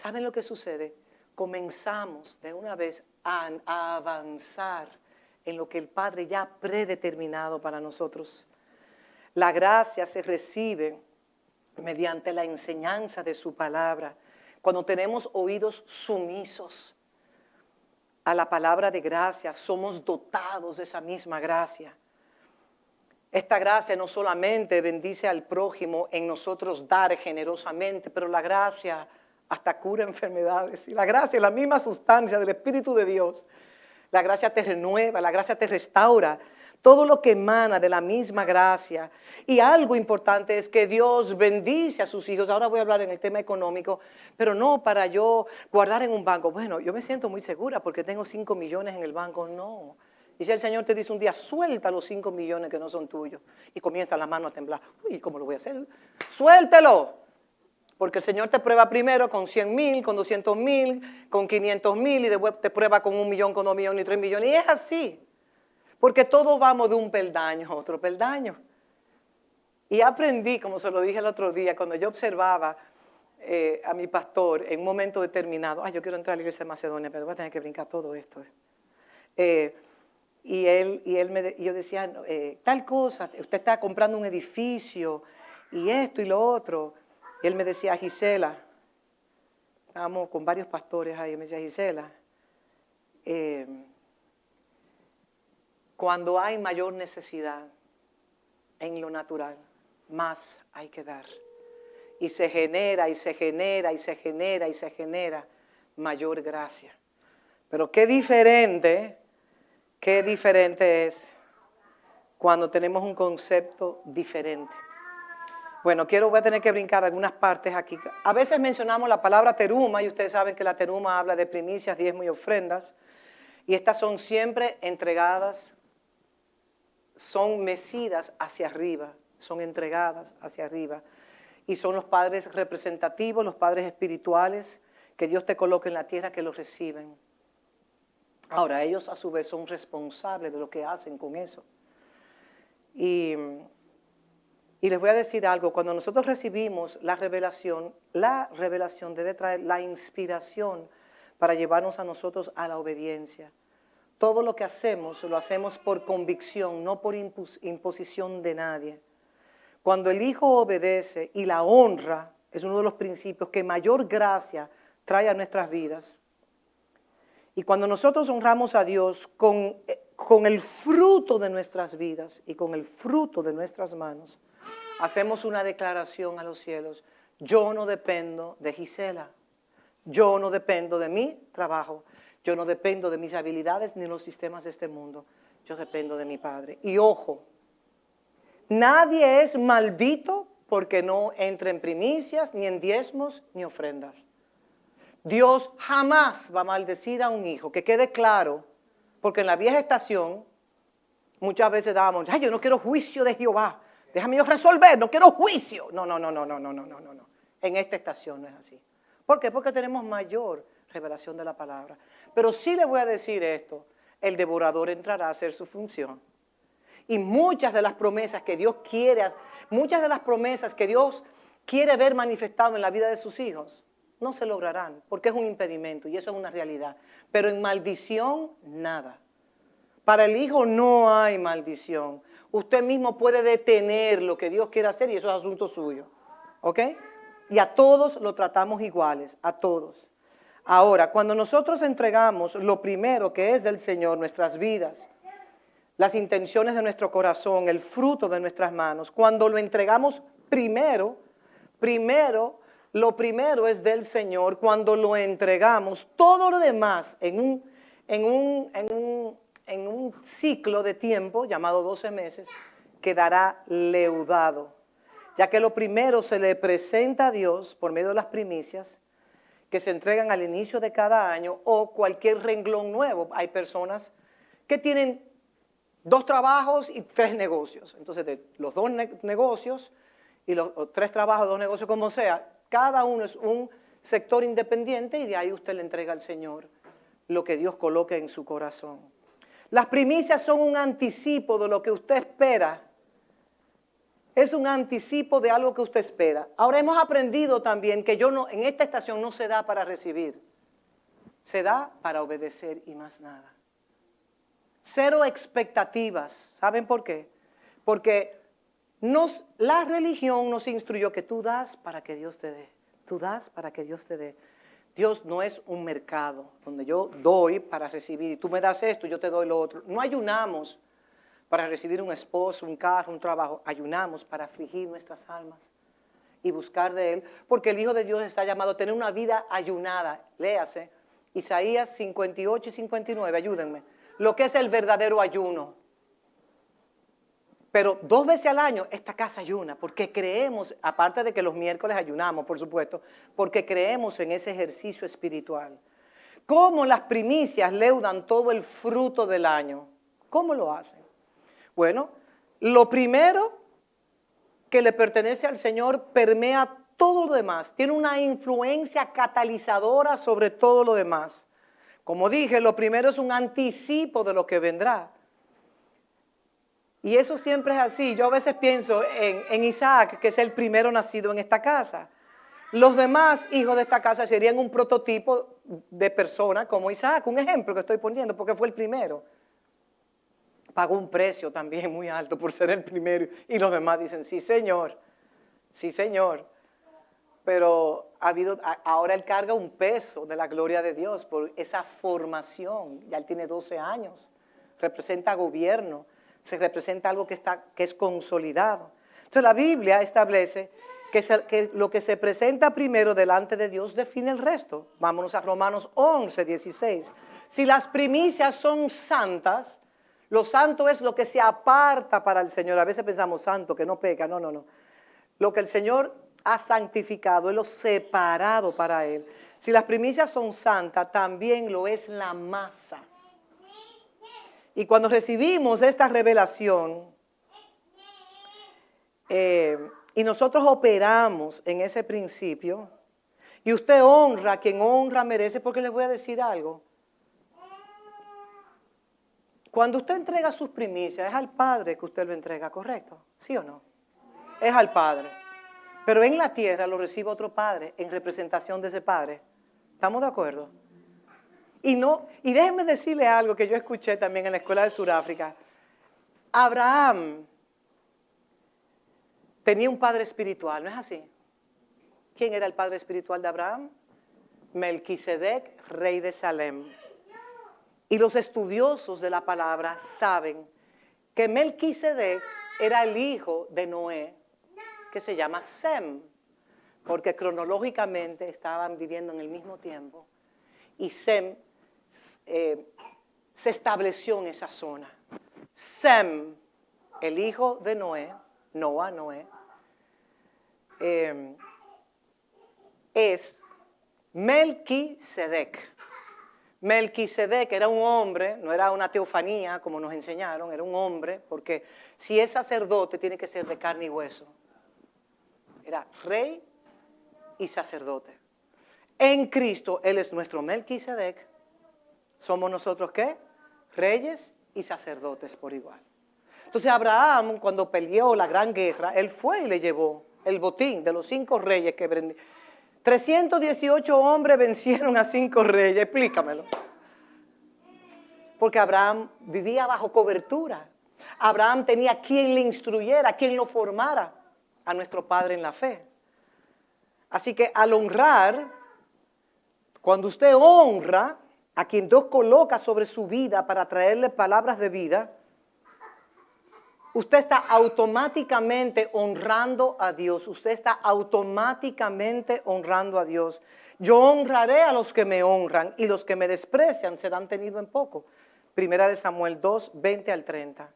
¿saben lo que sucede? Comenzamos de una vez a avanzar en lo que el Padre ya ha predeterminado para nosotros. La gracia se recibe mediante la enseñanza de su palabra, cuando tenemos oídos sumisos a la palabra de gracia, somos dotados de esa misma gracia. Esta gracia no solamente bendice al prójimo en nosotros dar generosamente, pero la gracia hasta cura enfermedades. Y la gracia es la misma sustancia del Espíritu de Dios. La gracia te renueva, la gracia te restaura. Todo lo que emana de la misma gracia. Y algo importante es que Dios bendice a sus hijos. Ahora voy a hablar en el tema económico, pero no para yo guardar en un banco. Bueno, yo me siento muy segura porque tengo 5 millones en el banco. No. Y si el Señor te dice un día, suelta los 5 millones que no son tuyos. Y comienza la mano a temblar. Uy, ¿cómo lo voy a hacer? Suéltelo. Porque el Señor te prueba primero con 100,000, con 200,000, con 500,000 y después te prueba con 1 millón, con 2 millones y 3 millones. Y es así. Porque todos vamos de un peldaño a otro peldaño. Y aprendí, como se lo dije el otro día, cuando yo observaba a mi pastor en un momento determinado, yo quiero entrar a la iglesia de Macedonia, pero voy a tener que brincar todo esto. Y yo decía, tal cosa, usted está comprando un edificio y esto y lo otro. Y él me decía, Gisela, estábamos con varios pastores ahí, me decía, Gisela, cuando hay mayor necesidad en lo natural, más hay que dar. Y se genera, y se genera, y se genera, y se genera mayor gracia. Pero qué diferente es cuando tenemos un concepto diferente. Bueno, voy a tener que brincar algunas partes aquí. A veces mencionamos la palabra teruma, y ustedes saben que la teruma habla de primicias, diezmos y ofrendas. Y estas son siempre entregadas, son mecidas hacia arriba, son entregadas hacia arriba. Y son los padres representativos, los padres espirituales que Dios te coloca en la tierra que los reciben. Ahora, ellos a su vez son responsables de lo que hacen con eso. Y les voy a decir algo, cuando nosotros recibimos la revelación debe traer la inspiración para llevarnos a nosotros a la obediencia. Todo lo que hacemos, lo hacemos por convicción, no por imposición de nadie. Cuando el Hijo obedece y la honra, es uno de los principios que mayor gracia trae a nuestras vidas. Y cuando nosotros honramos a Dios con el fruto de nuestras vidas y con el fruto de nuestras manos, hacemos una declaración a los cielos. Yo no dependo de Gisela. Yo no dependo de mi trabajo. Yo no dependo de mis habilidades ni los sistemas de este mundo. Yo dependo de mi Padre. Y ojo, nadie es maldito porque no entre en primicias, ni en diezmos, ni ofrendas. Dios jamás va a maldecir a un hijo, que quede claro, porque en la vieja estación muchas veces dábamos, yo no quiero juicio de Jehová, déjame yo resolver, no quiero juicio. No. En esta estación no es así. ¿Por qué? Porque tenemos mayor revelación de la palabra. Pero sí le voy a decir esto, el devorador entrará a hacer su función. Y muchas de las promesas que Dios quiere ver manifestado en la vida de sus hijos, no se lograrán, porque es un impedimento y eso es una realidad. Pero en maldición, nada. Para el hijo no hay maldición. Usted mismo puede detener lo que Dios quiere hacer y eso es asunto suyo. ¿Ok? Y a todos lo tratamos iguales, a todos. Ahora, cuando nosotros entregamos lo primero que es del Señor, nuestras vidas, las intenciones de nuestro corazón, el fruto de nuestras manos, cuando lo entregamos primero, lo primero es del Señor, cuando lo entregamos, todo lo demás en un ciclo de tiempo llamado 12 meses, quedará leudado, ya que lo primero se le presenta a Dios por medio de las primicias que se entregan al inicio de cada año o cualquier renglón nuevo. Hay personas que tienen 2 trabajos y 3 negocios. Entonces, de los 2 negocios y los 3 trabajos, 2 negocios, como sea, cada uno es un sector independiente y de ahí usted le entrega al Señor lo que Dios coloque en su corazón. Las primicias son un anticipo de lo que usted espera. Es un anticipo de algo que usted espera. Ahora hemos aprendido también que en esta estación no se da para recibir. Se da para obedecer y más nada. 0 expectativas. ¿Saben por qué? Porque la religión nos instruyó que tú das para que Dios te dé. Tú das para que Dios te dé. Dios no es un mercado donde yo doy para recibir y tú me das esto, yo te doy lo otro. No ayunamos para recibir un esposo, un carro, un trabajo. Ayunamos para afligir nuestras almas y buscar de Él, porque el Hijo de Dios está llamado a tener una vida ayunada. Léase Isaías 58 y 59, ayúdenme. Lo que es el verdadero ayuno. Pero 2 veces al año esta casa ayuna, porque creemos, aparte de que los miércoles ayunamos, por supuesto, porque creemos en ese ejercicio espiritual. ¿Cómo las primicias leudan todo el fruto del año? ¿Cómo lo hacen? Bueno, lo primero que le pertenece al Señor permea todo lo demás, tiene una influencia catalizadora sobre todo lo demás. Como dije, lo primero es un anticipo de lo que vendrá. Y eso siempre es así. Yo a veces pienso en Isaac, que es el primero nacido en esta casa. Los demás hijos de esta casa serían un prototipo de persona como Isaac, un ejemplo que estoy poniendo porque fue el primero. Pagó un precio también muy alto por ser el primero y los demás dicen, sí señor, pero ahora él carga un peso de la gloria de Dios por esa formación. Ya él tiene 12 años, representa gobierno, se representa algo que es consolidado. Entonces la Biblia establece que lo que se presenta primero delante de Dios define el resto. Vámonos a Romanos 11, 16. Si las primicias son santas, lo santo es lo que se aparta para el Señor. A veces pensamos santo, que no peca, no. Lo que el Señor ha santificado, Él lo separado para Él. Si las primicias son santas, también lo es la masa. Y cuando recibimos esta revelación y nosotros operamos en ese principio, y usted honra a quien honra merece, porque les voy a decir algo. Cuando usted entrega sus primicias, es al Padre que usted lo entrega, ¿correcto? ¿Sí o no? Es al Padre. Pero en la tierra lo recibe otro Padre en representación de ese Padre. ¿Estamos de acuerdo? Y déjenme decirle algo que yo escuché también en la escuela de Sudáfrica. Abraham tenía un padre espiritual, ¿no es así? ¿Quién era el padre espiritual de Abraham? Melquisedec, rey de Salem. Y los estudiosos de la palabra saben que Melquisedec era el hijo de Noé, que se llama Sem, porque cronológicamente estaban viviendo en el mismo tiempo. Y Sem se estableció en esa zona. Sem, el hijo de Noé, Noé, es Melquisedec. Melquisedec era un hombre, no era una teofanía como nos enseñaron, era un hombre, porque si es sacerdote tiene que ser de carne y hueso. Era rey y sacerdote. En Cristo Él es nuestro Melquisedec. ¿Somos nosotros qué? Reyes y sacerdotes por igual. Entonces Abraham, cuando peleó la gran guerra, él fue y le llevó el botín de los 5 reyes que vendieron. 318 hombres vencieron a 5 reyes, explícamelo. Porque Abraham vivía bajo cobertura. Abraham tenía quien le instruyera, quien lo formara, a nuestro Padre en la fe. Así que al honrar, cuando usted honra a quien Dios coloca sobre su vida para traerle palabras de vida, usted está automáticamente honrando a Dios. Usted está automáticamente honrando a Dios. Yo honraré a los que me honran y los que me desprecian serán tenidos en poco. Primera de Samuel 2, 20 al 30.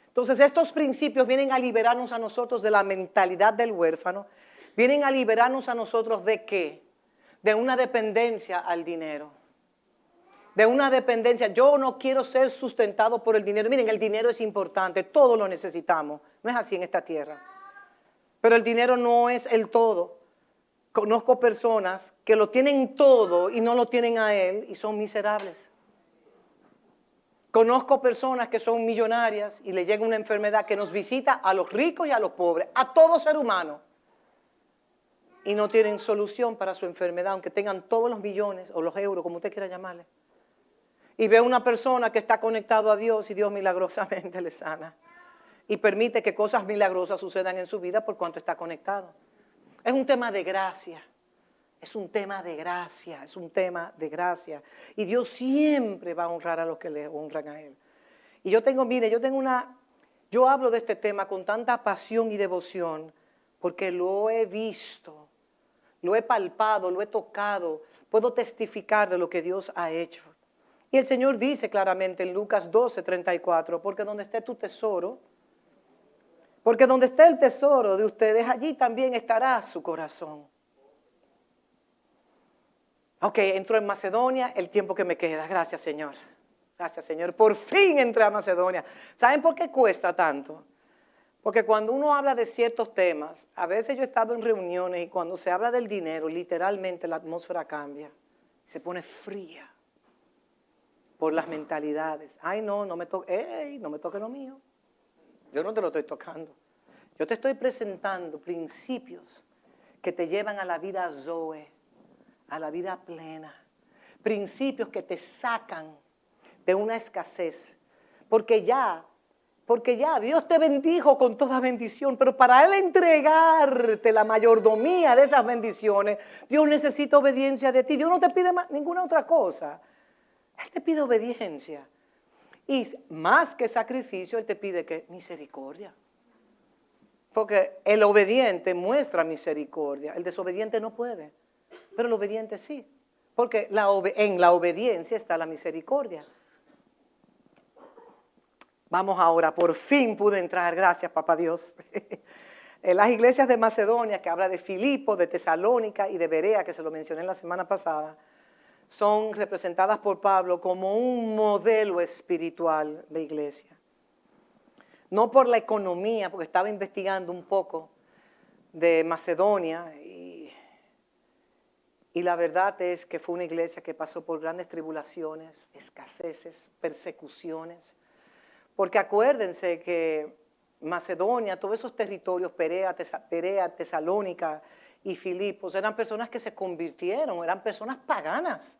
Entonces estos principios vienen a liberarnos a nosotros de la mentalidad del huérfano. Vienen a liberarnos a nosotros ¿de qué? De una dependencia al dinero. De una dependencia. Yo no quiero ser sustentado por el dinero. Miren, el dinero es importante, todos lo necesitamos. No es así en esta tierra. Pero el dinero no es el todo. Conozco personas que lo tienen todo y no lo tienen a él y son miserables. Conozco personas que son millonarias y le llega una enfermedad que nos visita a los ricos y a los pobres, a todo ser humano. Y no tienen solución para su enfermedad, aunque tengan todos los millones o los euros, como usted quiera llamarle. Y ve una persona que está conectado a Dios y Dios milagrosamente le sana. Y permite que cosas milagrosas sucedan en su vida por cuanto está conectado. Es un tema de gracia. Es un tema de gracia. Es un tema de gracia. Y Dios siempre va a honrar a los que le honran a Él. Y yo hablo de este tema con tanta pasión y devoción porque lo he visto, lo he palpado, lo he tocado. Puedo testificar de lo que Dios ha hecho. Y el Señor dice claramente en Lucas 12:34, porque donde esté tu tesoro, porque donde esté el tesoro de ustedes, allí también estará su corazón. Ok, entro en Macedonia, el tiempo que me queda. Gracias, Señor. Gracias, Señor. Por fin entré a Macedonia. ¿Saben por qué cuesta tanto? Porque cuando uno habla de ciertos temas, a veces yo he estado en reuniones y cuando se habla del dinero, literalmente la atmósfera cambia. Se pone fría. Por las mentalidades. Ay, no me toque, no me toque lo mío. Yo no te lo estoy tocando. Yo te estoy presentando principios que te llevan a la vida Zoe, a la vida plena. Principios que te sacan de una escasez. Porque ya Dios te bendijo con toda bendición, pero para Él entregarte la mayordomía de esas bendiciones, Dios necesita obediencia de ti. Dios no te pide ninguna otra cosa. Él te pide obediencia. Y más que sacrificio, Él te pide que misericordia. Porque el obediente muestra misericordia. El desobediente no puede. Pero el obediente sí. Porque en la obediencia está la misericordia. Vamos ahora, por fin pude entrar. Gracias, papá Dios. En las iglesias de Macedonia, que habla de Filipo, de Tesalónica y de Berea, que se lo mencioné la semana pasada, son representadas por Pablo como un modelo espiritual de iglesia. No por la economía, porque estaba investigando un poco de Macedonia y la verdad es que fue una iglesia que pasó por grandes tribulaciones, escaseces, persecuciones. Porque acuérdense que Macedonia, todos esos territorios, Berea, Tesalónica y Filipos, eran personas que se convirtieron, eran personas paganas,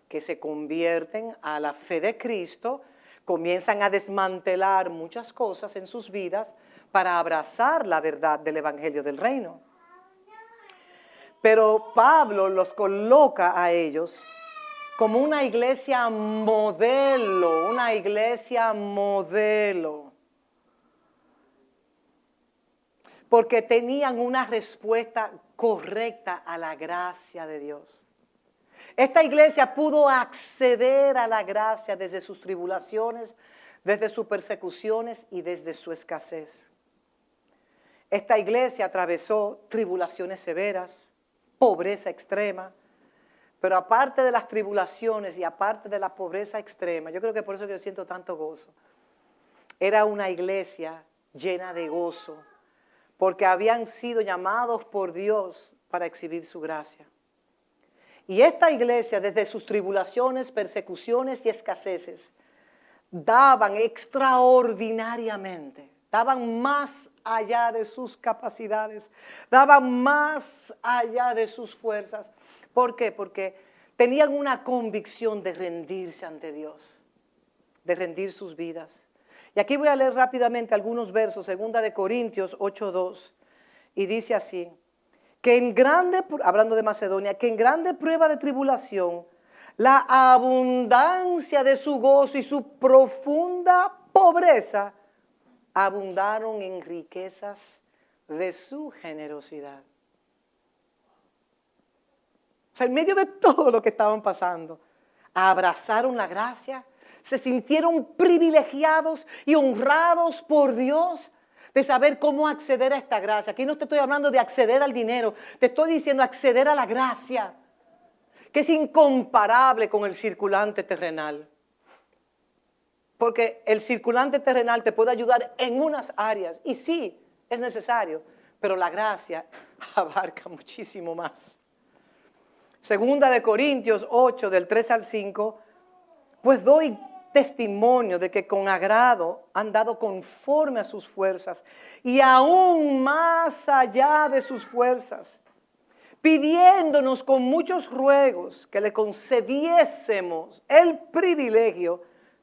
que se convierten a la fe de Cristo, comienzan a desmantelar muchas cosas en sus vidas para abrazar la verdad del Evangelio del Reino. Pero Pablo los coloca a ellos como una iglesia modelo, porque tenían una respuesta correcta a la gracia de Dios. Esta iglesia pudo acceder a la gracia desde sus tribulaciones, desde sus persecuciones y desde su escasez. Esta iglesia atravesó tribulaciones severas, pobreza extrema, pero aparte de las tribulaciones y aparte de la pobreza extrema, yo creo que por eso yo siento tanto gozo, era una iglesia llena de gozo, porque habían sido llamados por Dios para exhibir su gracia. Y esta iglesia, desde sus tribulaciones, persecuciones y escaseces, daban extraordinariamente, daban más allá de sus capacidades, daban más allá de sus fuerzas. ¿Por qué? Porque tenían una convicción de rendirse ante Dios, de rendir sus vidas. Y aquí voy a leer rápidamente algunos versos, 2 Corintios 8:2, y dice así, que hablando de Macedonia, que en grande prueba de tribulación, la abundancia de su gozo y su profunda pobreza abundaron en riquezas de su generosidad. O sea, en medio de todo lo que estaban pasando, abrazaron la gracia, se sintieron privilegiados y honrados por Dios de saber cómo acceder a esta gracia. Aquí no te estoy hablando de acceder al dinero, te estoy diciendo acceder a la gracia, que es incomparable con el circulante terrenal. Porque el circulante terrenal te puede ayudar en unas áreas, y sí, es necesario, pero la gracia abarca muchísimo más. Segunda de Corintios 8, del 3 al 5, pues doy testimonio de que con agrado han dado conforme a sus fuerzas y aún más allá de sus fuerzas, pidiéndonos con muchos ruegos que le concediésemos el privilegio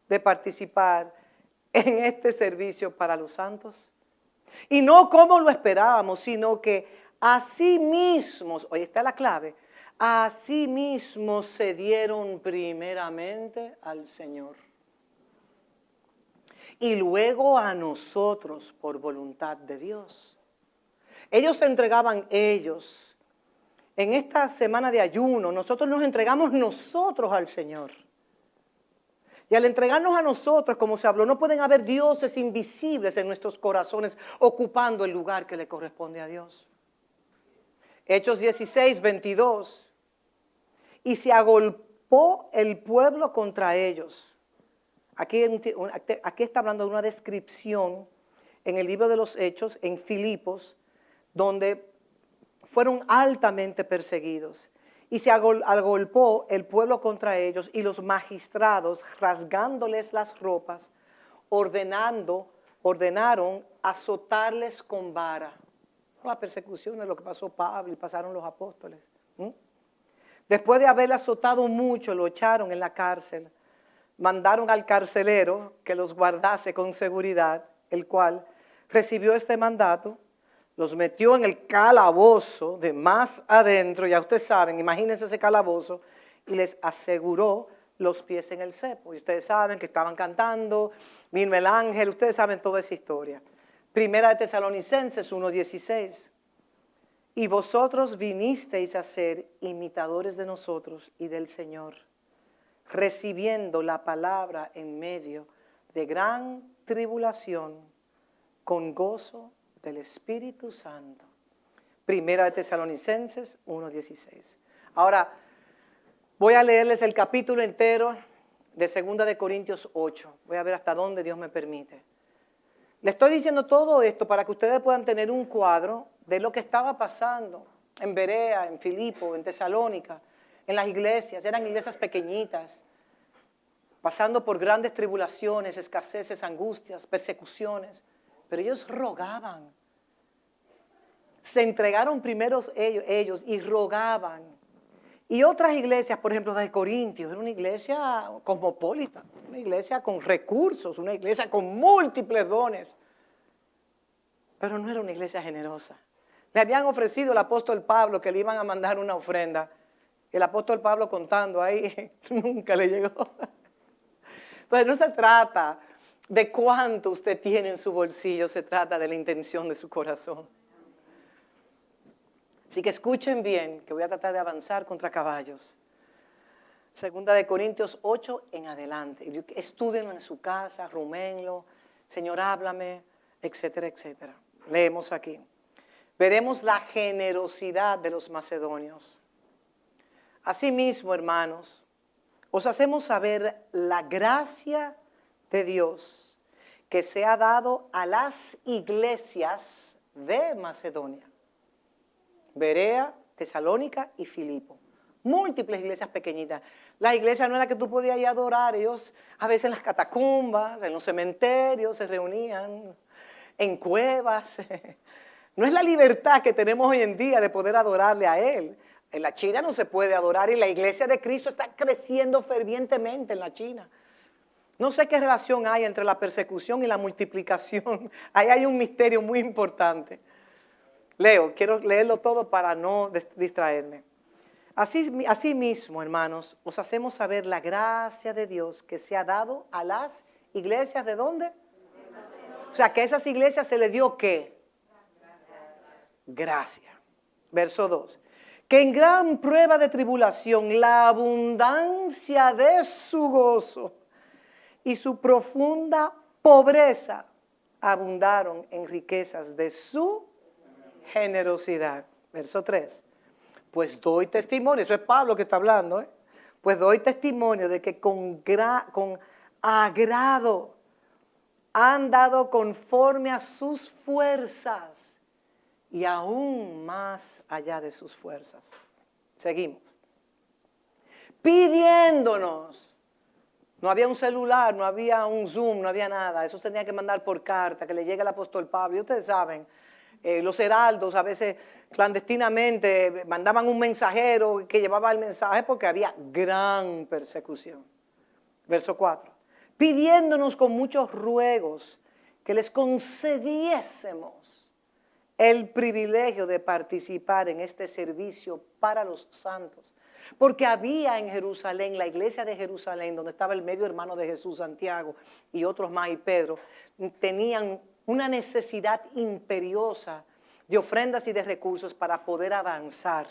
de participar en este servicio para los santos. Y no como lo esperábamos, sino que así mismos, hoy está la clave, así mismos se dieron primeramente al Señor. Y luego a nosotros por voluntad de Dios. Ellos se entregaban ellos. En esta semana de ayuno, nosotros nos entregamos nosotros al Señor. Y al entregarnos a nosotros, como se habló, no pueden haber dioses invisibles en nuestros corazones ocupando el lugar que le corresponde a Dios. Hechos 16, 22. Y se agolpó el pueblo contra ellos. Aquí está hablando de una descripción en el libro de los Hechos, en Filipos, donde fueron altamente perseguidos. Y se agolpó el pueblo contra ellos y los magistrados, rasgándoles las ropas, ordenaron azotarles con vara. La persecución es lo que pasó Pablo y pasaron los apóstoles. Después de haber azotado mucho, lo echaron en la cárcel. Mandaron al carcelero que los guardase con seguridad, el cual recibió este mandato, los metió en el calabozo de más adentro, ya ustedes saben, imagínense ese calabozo, y les aseguró los pies en el cepo. Y ustedes saben que estaban cantando, vino el ángel, ustedes saben toda esa historia. Primera de Tesalonicenses 1:16. Y vosotros vinisteis a ser imitadores de nosotros y del Señor, recibiendo la palabra en medio de gran tribulación, con gozo del Espíritu Santo. Primera de Tesalonicenses 1:16. Ahora, voy a leerles el capítulo entero de Segunda de Corintios 8. Voy a ver hasta dónde Dios me permite. Le estoy diciendo todo esto para que ustedes puedan tener un cuadro de lo que estaba pasando en Berea, en Filipo, en Tesalónica, en las iglesias. Eran iglesias pequeñitas, pasando por grandes tribulaciones, escaseces, angustias, persecuciones. Pero ellos rogaban. Se entregaron primero ellos y rogaban. Y otras iglesias, por ejemplo, la de Corintios, era una iglesia cosmopolita, una iglesia con recursos, una iglesia con múltiples dones. Pero no era una iglesia generosa. Le habían ofrecido al apóstol Pablo que le iban a mandar una ofrenda. El apóstol Pablo contando ahí, nunca le llegó. Entonces no se trata de cuánto usted tiene en su bolsillo, se trata de la intención de su corazón. Así que escuchen bien, que voy a tratar de avanzar contra caballos. Segunda de Corintios 8 en adelante. Estúdienlo en su casa, ruménlo. Señor, háblame, etcétera, etcétera. Leemos aquí. Veremos la generosidad de los macedonios. Asimismo, hermanos, os hacemos saber la gracia de Dios que se ha dado a las iglesias de Macedonia. Berea, Tesalónica y Filipo. Múltiples iglesias pequeñitas. Las iglesias no era que tú podías ir a adorar. Ellos a veces en las catacumbas, en los cementerios se reunían, en cuevas. No es la libertad que tenemos hoy en día de poder adorarle a Él. En la China no se puede adorar y la iglesia de Cristo está creciendo fervientemente en la China. No sé qué relación hay entre la persecución y la multiplicación. Ahí hay un misterio muy importante. Quiero leerlo todo para no distraerme. Así mismo, hermanos, os hacemos saber la gracia de Dios que se ha dado a las iglesias, ¿de dónde? O sea, que a esas iglesias se le dio ¿qué? Gracia. Verso 2. Que en gran prueba de tribulación la abundancia de su gozo y su profunda pobreza abundaron en riquezas de su generosidad. Verso 3. Pues doy testimonio, eso es Pablo que está hablando, pues doy testimonio de que con agrado han dado conforme a sus fuerzas y aún más allá de sus fuerzas. Seguimos. Pidiéndonos. No había un celular, no había un Zoom, no había nada. Eso se tenía que mandar por carta, que le llegue al apóstol Pablo. Y ustedes saben, los heraldos a veces clandestinamente mandaban un mensajero que llevaba el mensaje porque había gran persecución. Verso 4. Pidiéndonos con muchos ruegos que les concediésemos el privilegio de participar en este servicio para los santos. Porque había en Jerusalén, la iglesia de Jerusalén, donde estaba el medio hermano de Jesús, Santiago, y otros más, y Pedro, tenían una necesidad imperiosa de ofrendas y de recursos para poder avanzar.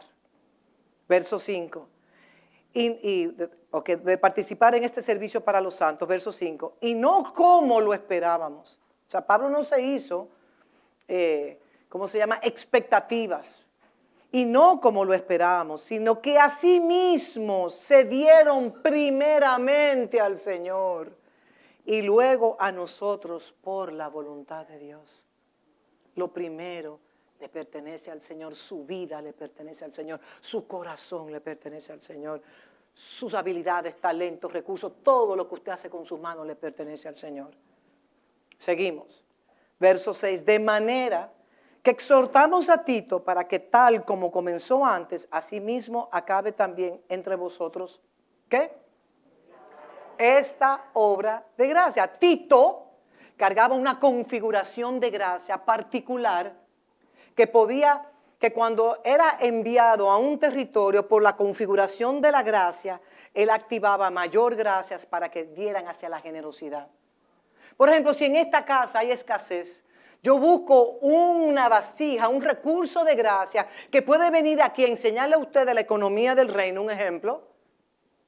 Verso 5. De participar en este servicio para los santos, verso 5. Y no como lo esperábamos. O sea, Pablo no se hizo, expectativas. Y no como lo esperábamos, sino que asimismo se dieron primeramente al Señor y luego a nosotros por la voluntad de Dios. Lo primero le pertenece al Señor, su vida le pertenece al Señor, su corazón le pertenece al Señor, sus habilidades, talentos, recursos, todo lo que usted hace con sus manos le pertenece al Señor. Seguimos. Verso 6, de manera que exhortamos a Tito para que tal como comenzó antes, asimismo acabe también entre vosotros, ¿qué? Esta obra de gracia. Tito cargaba una configuración de gracia particular que cuando era enviado a un territorio por la configuración de la gracia, él activaba mayor gracias para que dieran hacia la generosidad. Por ejemplo, si en esta casa hay escasez, yo busco una vasija, un recurso de gracia que puede venir aquí a enseñarle a ustedes la economía del reino, un ejemplo.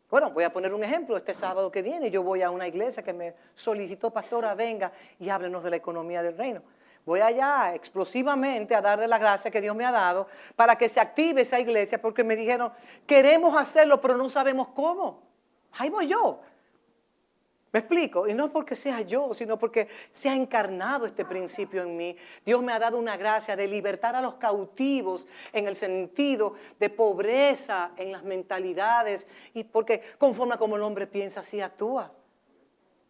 Bueno, voy a poner un ejemplo. Este sábado que viene yo voy a una iglesia que me solicitó, pastora, venga y háblenos de la economía del reino. Voy allá explosivamente a darle la gracia que Dios me ha dado para que se active esa iglesia porque me dijeron, queremos hacerlo pero no sabemos cómo. Ahí voy yo. ¿Me explico? Y no porque sea yo, sino porque se ha encarnado este principio en mí. Dios me ha dado una gracia de libertar a los cautivos en el sentido de pobreza en las mentalidades y porque conforme a como el hombre piensa, así actúa.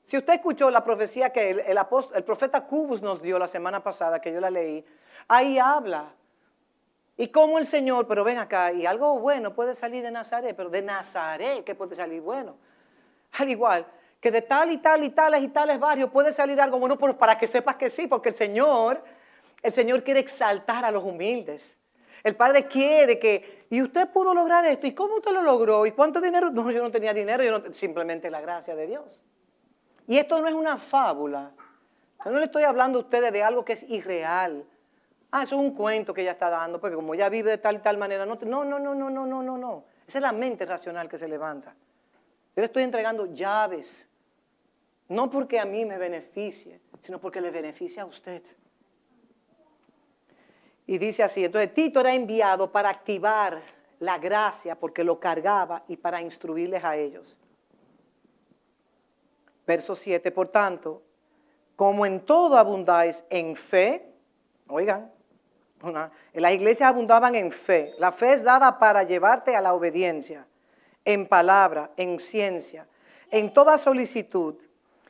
Si usted escuchó la profecía que el profeta Cubus nos dio la semana pasada, que yo la leí, ahí habla. Y cómo el Señor, pero ven acá, y algo bueno puede salir de Nazaret, pero de Nazaret, ¿qué puede salir bueno? Al igual que de tal y tal y tales y tales barrios puede salir algo bueno, pero para que sepas que sí, porque el Señor quiere exaltar a los humildes. El Padre quiere que, y usted pudo lograr esto, ¿y cómo usted lo logró? ¿Y cuánto dinero? No, yo no tenía dinero, simplemente la gracia de Dios. Y esto no es una fábula. Yo no le estoy hablando a ustedes de algo que es irreal. Eso es un cuento que ella está dando, porque como ella vive de tal y tal manera, no. Esa es la mente racional que se levanta. Yo le estoy entregando llaves. No porque a mí me beneficie, sino porque le beneficia a usted. Y dice así, entonces Tito era enviado para activar la gracia porque lo cargaba y para instruirles a ellos. Verso 7, por tanto, como en todo abundáis en fe, oigan, en las iglesias abundaban en fe. La fe es dada para llevarte a la obediencia, en palabra, en ciencia, en toda solicitud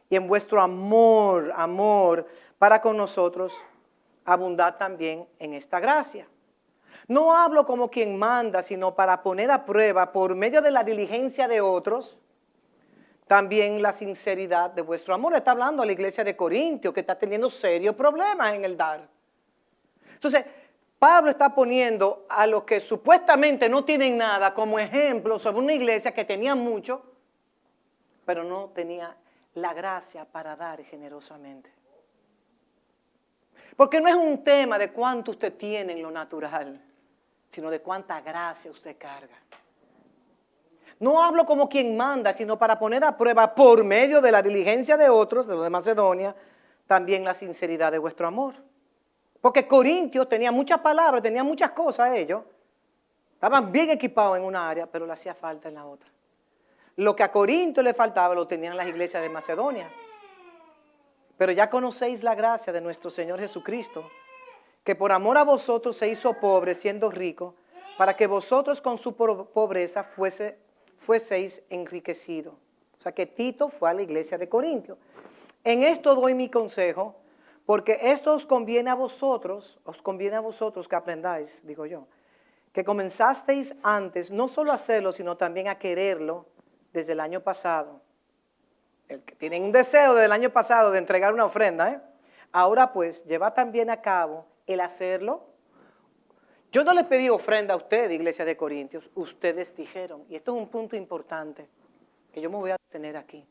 y en vuestro amor para con nosotros, abundad también en esta gracia. No hablo como quien manda, sino para poner a prueba por medio de la diligencia de otros, también la sinceridad de vuestro amor. Está hablando a la iglesia de Corintio que está teniendo serios problemas en el dar. Entonces, Pablo está poniendo a los que supuestamente no tienen nada como ejemplo sobre una iglesia que tenía mucho, pero no tenía la gracia para dar generosamente. Porque no es un tema de cuánto usted tiene en lo natural, sino de cuánta gracia usted carga. No hablo como quien manda, sino para poner a prueba por medio de la diligencia de otros, de los de Macedonia, también la sinceridad de vuestro amor. Porque Corintios tenía muchas palabras, tenía muchas cosas ellos. Estaban bien equipados en una área, pero le hacía falta en la otra. Lo que a Corintios le faltaba lo tenían las iglesias de Macedonia. Pero ya conocéis la gracia de nuestro Señor Jesucristo, que por amor a vosotros se hizo pobre siendo rico, para que vosotros con su pobreza fueseis enriquecidos. O sea que Tito fue a la iglesia de Corintios. En esto doy mi consejo, porque esto os conviene a vosotros que aprendáis, digo yo, que comenzasteis antes no solo a hacerlo, sino también a quererlo desde el año pasado. El que tienen un deseo desde el año pasado de entregar una ofrenda, ahora pues lleva también a cabo el hacerlo. Yo no les pedí ofrenda a ustedes, iglesia de Corintios, ustedes dijeron, y esto es un punto importante, que yo me voy a detener aquí.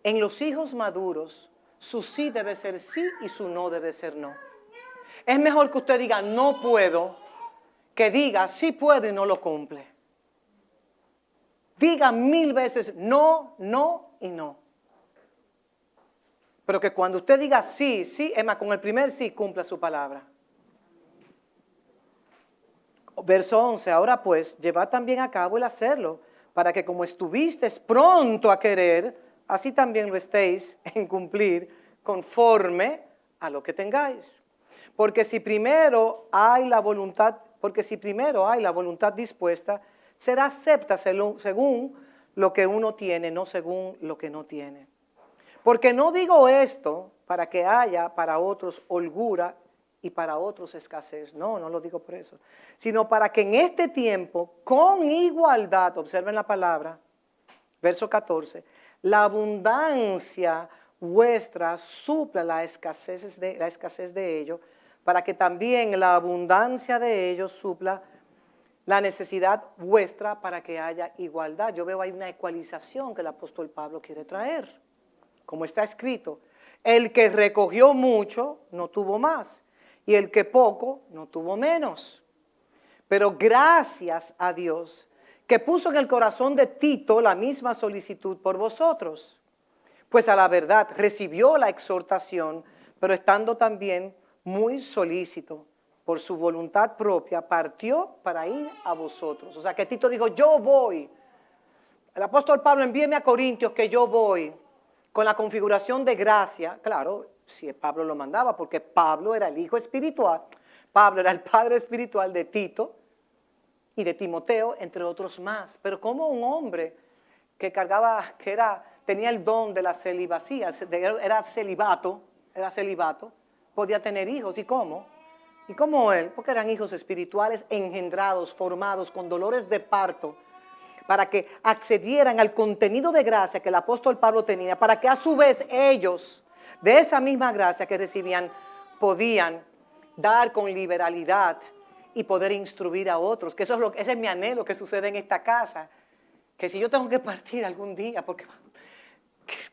En los hijos maduros, su sí debe ser sí y su no debe ser no. Es mejor que usted diga no puedo, que diga sí puedo y no lo cumple. Diga 1000 veces no, no y no. Pero que cuando usted diga sí, sí, es más, con el primer sí cumpla su palabra. Verso 11, ahora pues, llevad también a cabo el hacerlo, para que como estuvisteis pronto a querer, así también lo estéis en cumplir conforme a lo que tengáis. Porque si primero hay la voluntad dispuesta, será acepta según lo que uno tiene, no según lo que no tiene. Porque no digo esto para que haya para otros holgura y para otros escasez. No, no lo digo por eso. Sino para que en este tiempo, con igualdad, observen la palabra, verso 14, la abundancia vuestra supla la escasez de ellos, para que también la abundancia de ellos supla la necesidad vuestra para que haya igualdad. Yo veo ahí una ecualización que el apóstol Pablo quiere traer. Como está escrito, el que recogió mucho no tuvo más, y el que poco no tuvo menos. Pero gracias a Dios, que puso en el corazón de Tito la misma solicitud por vosotros. Pues a la verdad recibió la exhortación, pero estando también muy solícito por su voluntad propia, partió para ir a vosotros. O sea que Tito dijo, yo voy. El apóstol Pablo, envíeme a Corintios que yo voy. Con la configuración de gracia, claro, si Pablo lo mandaba, porque Pablo era el hijo espiritual, Pablo era el padre espiritual de Tito y de Timoteo, entre otros más. Pero como un hombre que tenía el don de la celibacía, era celibato, podía tener hijos. ¿Y cómo? ¿Y cómo él? Porque eran hijos espirituales engendrados, formados con dolores de parto, para que accedieran al contenido de gracia que el apóstol Pablo tenía, para que a su vez ellos, de esa misma gracia que recibían, podían dar con liberalidad y poder instruir a otros. Que ese es mi anhelo que sucede en esta casa. Que si yo tengo que partir algún día, porque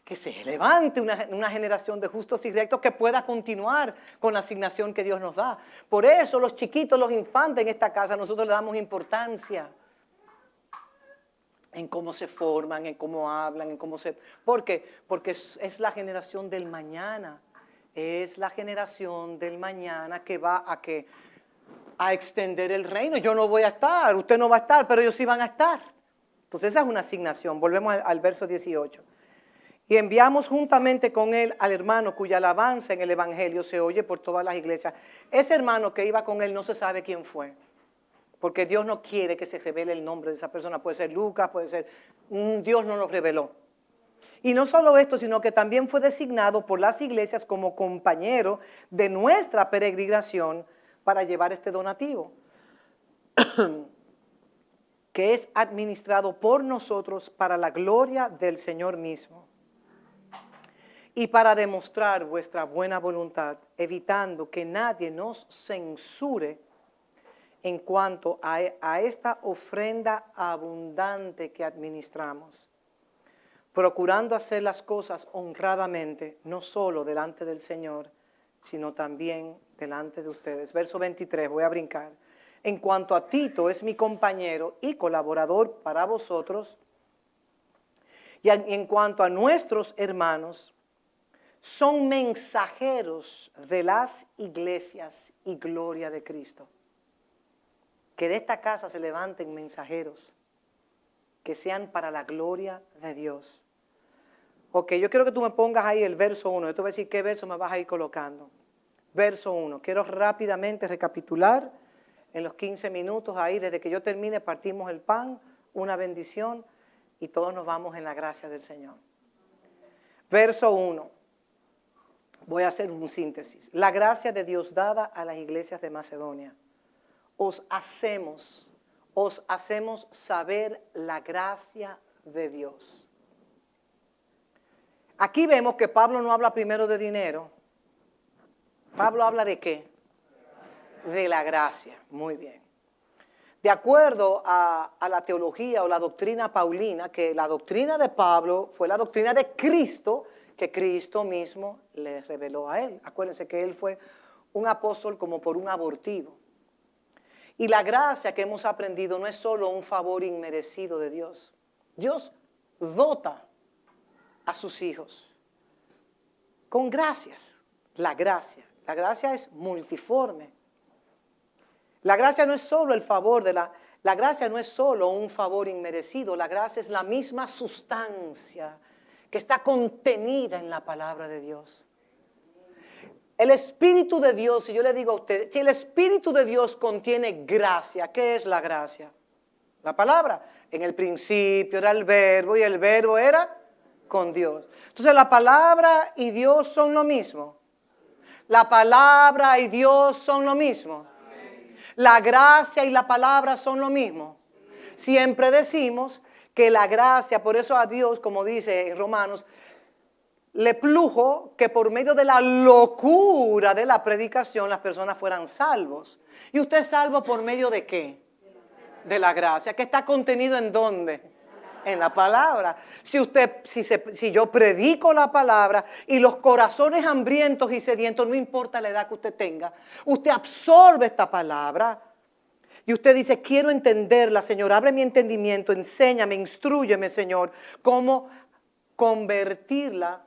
que se levante una generación de justos y rectos que pueda continuar con la asignación que Dios nos da. Por eso los chiquitos, los infantes en esta casa, nosotros le damos importancia en cómo se forman, en cómo hablan, ¿Por qué? Porque es la generación del mañana. Es la generación del mañana que va a extender el reino. Yo no voy a estar, usted no va a estar, pero ellos sí van a estar. Entonces esa es una asignación. Volvemos al verso 18. Y enviamos juntamente con él al hermano cuya alabanza en el evangelio se oye por todas las iglesias. Ese hermano que iba con él no se sabe quién fue. Porque Dios no quiere que se revele el nombre de esa persona. Puede ser Lucas, puede ser... Dios no lo reveló. Y no solo esto, sino que también fue designado por las iglesias como compañero de nuestra peregrinación para llevar este donativo, que es administrado por nosotros para la gloria del Señor mismo. Y para demostrar vuestra buena voluntad, evitando que nadie nos censure en cuanto a esta ofrenda abundante que administramos, procurando hacer las cosas honradamente, no solo delante del Señor, sino también delante de ustedes. Verso 23, voy a brincar. En cuanto a Tito, es mi compañero y colaborador para vosotros, y en cuanto a nuestros hermanos, son mensajeros de las iglesias y gloria de Cristo. Que de esta casa se levanten mensajeros que sean para la gloria de Dios. Ok, yo quiero que tú me pongas ahí el verso 1. Yo te voy a decir qué verso me vas a ir colocando. Verso 1. Quiero rápidamente recapitular en los 15 minutos ahí. Desde que yo termine partimos el pan, una bendición y todos nos vamos en la gracia del Señor. Verso 1. Voy a hacer un síntesis. La gracia de Dios dada a las iglesias de Macedonia. Os hacemos saber la gracia de Dios. Aquí vemos que Pablo no habla primero de dinero. Pablo habla de ¿qué? De la gracia. Muy bien. De acuerdo a la teología o la doctrina paulina, que la doctrina de Pablo fue la doctrina de Cristo, que Cristo mismo le reveló a él. Acuérdense que él fue un apóstol como por un abortivo. Y la gracia que hemos aprendido no es solo un favor inmerecido de Dios. Dios dota a sus hijos con gracias. La gracia es multiforme. La gracia no es solo el favor la gracia no es solo un favor inmerecido. La gracia es la misma sustancia que está contenida en la palabra de Dios. El Espíritu de Dios, si yo le digo a usted, si el Espíritu de Dios contiene gracia, ¿qué es la gracia? La palabra. En el principio era el verbo y el verbo era con Dios. Entonces la palabra y Dios son lo mismo. La palabra y Dios son lo mismo. La gracia y la palabra son lo mismo. Siempre decimos que la gracia, por eso a Dios, como dice en Romanos, le plujo que por medio de la locura de la predicación las personas fueran salvos. ¿Y usted es salvo por medio de qué? De la gracia. ¿Que está contenido en dónde? En la palabra. Si yo predico la palabra y los corazones hambrientos y sedientos, no importa la edad que usted tenga, usted absorbe esta palabra y usted dice, quiero entenderla, Señor, abre mi entendimiento, enséñame, instrúyeme, Señor, cómo convertirla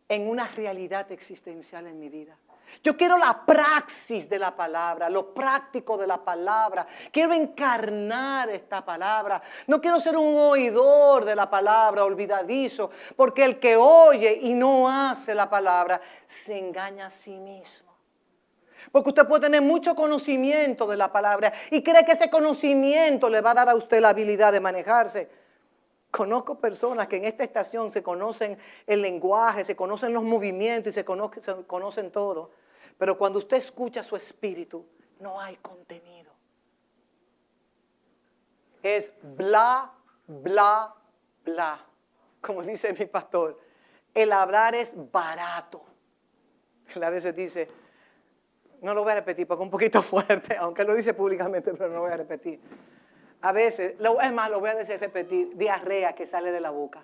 en una realidad existencial en mi vida. Yo quiero la praxis de la palabra, lo práctico de la palabra. Quiero encarnar esta palabra. No quiero ser un oidor de la palabra, olvidadizo, porque el que oye y no hace la palabra se engaña a sí mismo. Porque usted puede tener mucho conocimiento de la palabra y cree que ese conocimiento le va a dar a usted la habilidad de manejarse. Conozco personas que en esta estación se conocen el lenguaje, se conocen los movimientos y se conocen todo. Pero cuando usted escucha su espíritu, no hay contenido. Es bla, bla, bla. Como dice mi pastor, el hablar es barato. Él a veces dice, no lo voy a repetir porque es un poquito fuerte, aunque lo dice públicamente, pero no lo voy a repetir. A veces, es más, lo voy a decir repetir, diarrea que sale de la boca.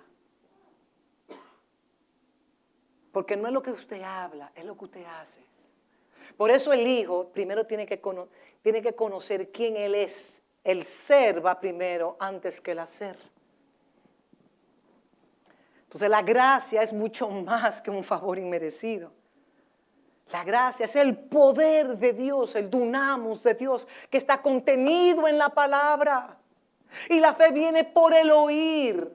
Porque no es lo que usted habla, es lo que usted hace. Por eso el hijo primero tiene que conocer quién él es. El ser va primero antes que el hacer. Entonces la gracia es mucho más que un favor inmerecido. La gracia es el poder de Dios, el dunamus de Dios que está contenido en la palabra. Y la fe viene por el oír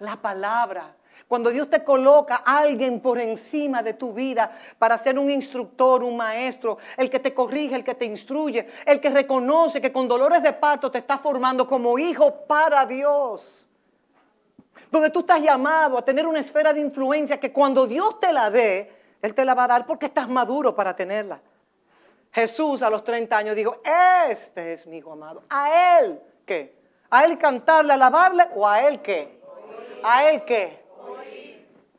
la palabra. Cuando Dios te coloca a alguien por encima de tu vida para ser un instructor, un maestro, el que te corrige, el que te instruye, el que reconoce que con dolores de parto te está formando como hijo para Dios. Donde tú estás llamado a tener una esfera de influencia que cuando Dios te la dé, Él te la va a dar porque estás maduro para tenerla. Jesús a los 30 años dijo, este es mi hijo amado. ¿A Él qué? ¿A Él cantarle, alabarle o a Él qué? ¿A Él qué?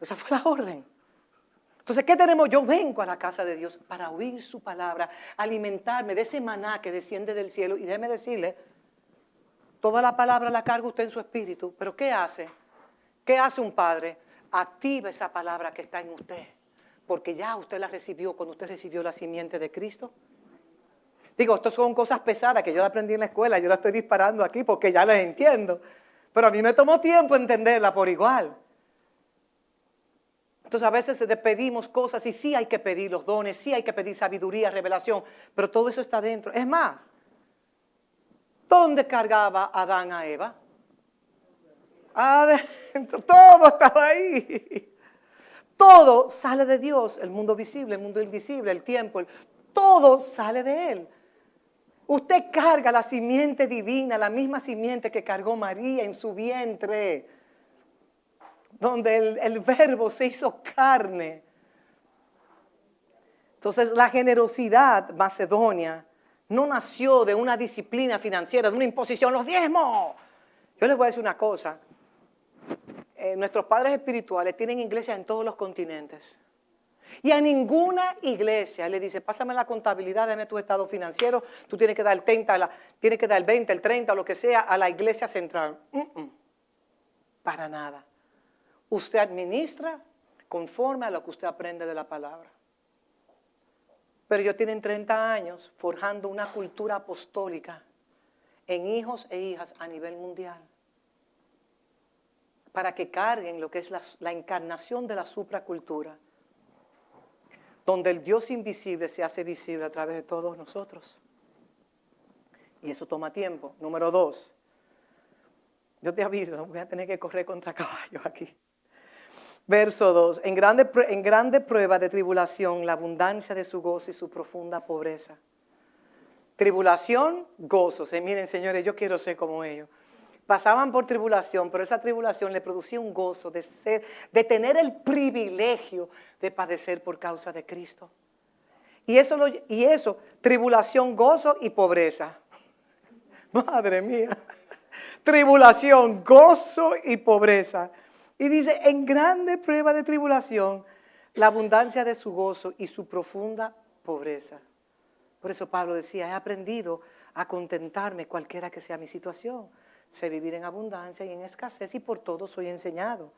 Esa fue la orden. Entonces, ¿qué tenemos? Yo vengo a la casa de Dios para oír su palabra, alimentarme de ese maná que desciende del cielo. Y déjeme decirle, toda la palabra la carga usted en su espíritu. ¿Pero qué hace? ¿Qué hace un padre? Activa esa palabra que está en usted. porque ya usted la recibió cuando usted recibió la simiente de Cristo. Digo, estas son cosas pesadas que yo aprendí en la escuela, yo las estoy disparando aquí porque ya las entiendo. Pero a mí me tomó tiempo entenderla por igual. Entonces a veces le pedimos cosas y sí hay que pedir los dones, sí hay que pedir sabiduría, revelación, pero todo eso está dentro. Es más, ¿dónde cargaba Adán a Eva? Adentro, todo estaba ahí. Todo sale de Dios, el mundo visible, el mundo invisible, el tiempo, todo sale de Él. Usted carga la simiente divina, la misma simiente que cargó María en su vientre, donde el verbo se hizo carne. Entonces la generosidad macedonia no nació de una disciplina financiera, de una imposición, los diezmos. Yo les voy a decir una cosa, nuestros padres espirituales tienen iglesias en todos los continentes. Y a ninguna iglesia le dice, pásame la contabilidad, dame tu estado financiero, tú tienes que dar el 30, tienes que dar el 20, el 30, lo que sea, a la iglesia central. Para nada. Usted administra conforme a lo que usted aprende de la palabra. Pero ellos tienen 30 años forjando una cultura apostólica en hijos e hijas a nivel mundial, para que carguen lo que es la encarnación de la supracultura, donde el Dios invisible se hace visible a través de todos nosotros. Y eso toma tiempo. Número 2. Yo te aviso, voy a tener que correr contra caballos aquí. Verso 2. En grande prueba de tribulación, la abundancia de su gozo y su profunda pobreza. Tribulación, gozo. Miren, señores, yo quiero ser como ellos. Pasaban por tribulación, pero esa tribulación le producía un gozo de tener el privilegio de padecer por causa de Cristo. Y eso, tribulación, gozo y pobreza. Madre mía. Tribulación, gozo y pobreza. Y dice, en grande prueba de tribulación, la abundancia de su gozo y su profunda pobreza. Por eso Pablo decía, he aprendido a contentarme cualquiera que sea mi situación. Sé vivir en abundancia y en escasez y por todo soy enseñado.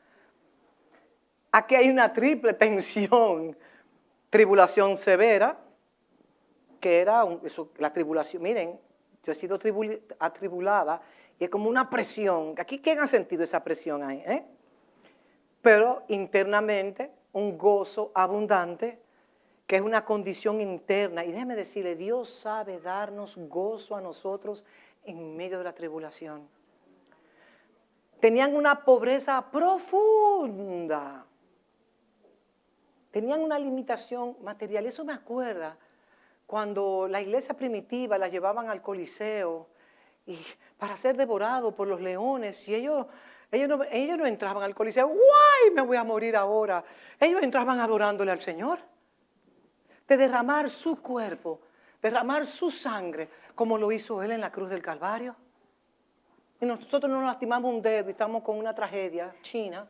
Aquí hay una triple tensión. Tribulación severa, que era la tribulación. Miren, yo he sido atribulada y es como una presión. Aquí, ¿quién ha sentido esa presión ahí? Pero internamente un gozo abundante, que es una condición interna. Y déjeme decirle, Dios sabe darnos gozo a nosotros en medio de la tribulación. Tenían una pobreza profunda. Tenían una limitación material. Eso me acuerda cuando la iglesia primitiva la llevaban al Coliseo y para ser devorado por los leones. Y ellos no entraban al Coliseo. ¡Guay! Me voy a morir ahora. Ellos entraban adorándole al Señor. De derramar su cuerpo, derramar su sangre, como lo hizo Él en la cruz del Calvario. Y nosotros no nos lastimamos un dedo y estamos con una tragedia china.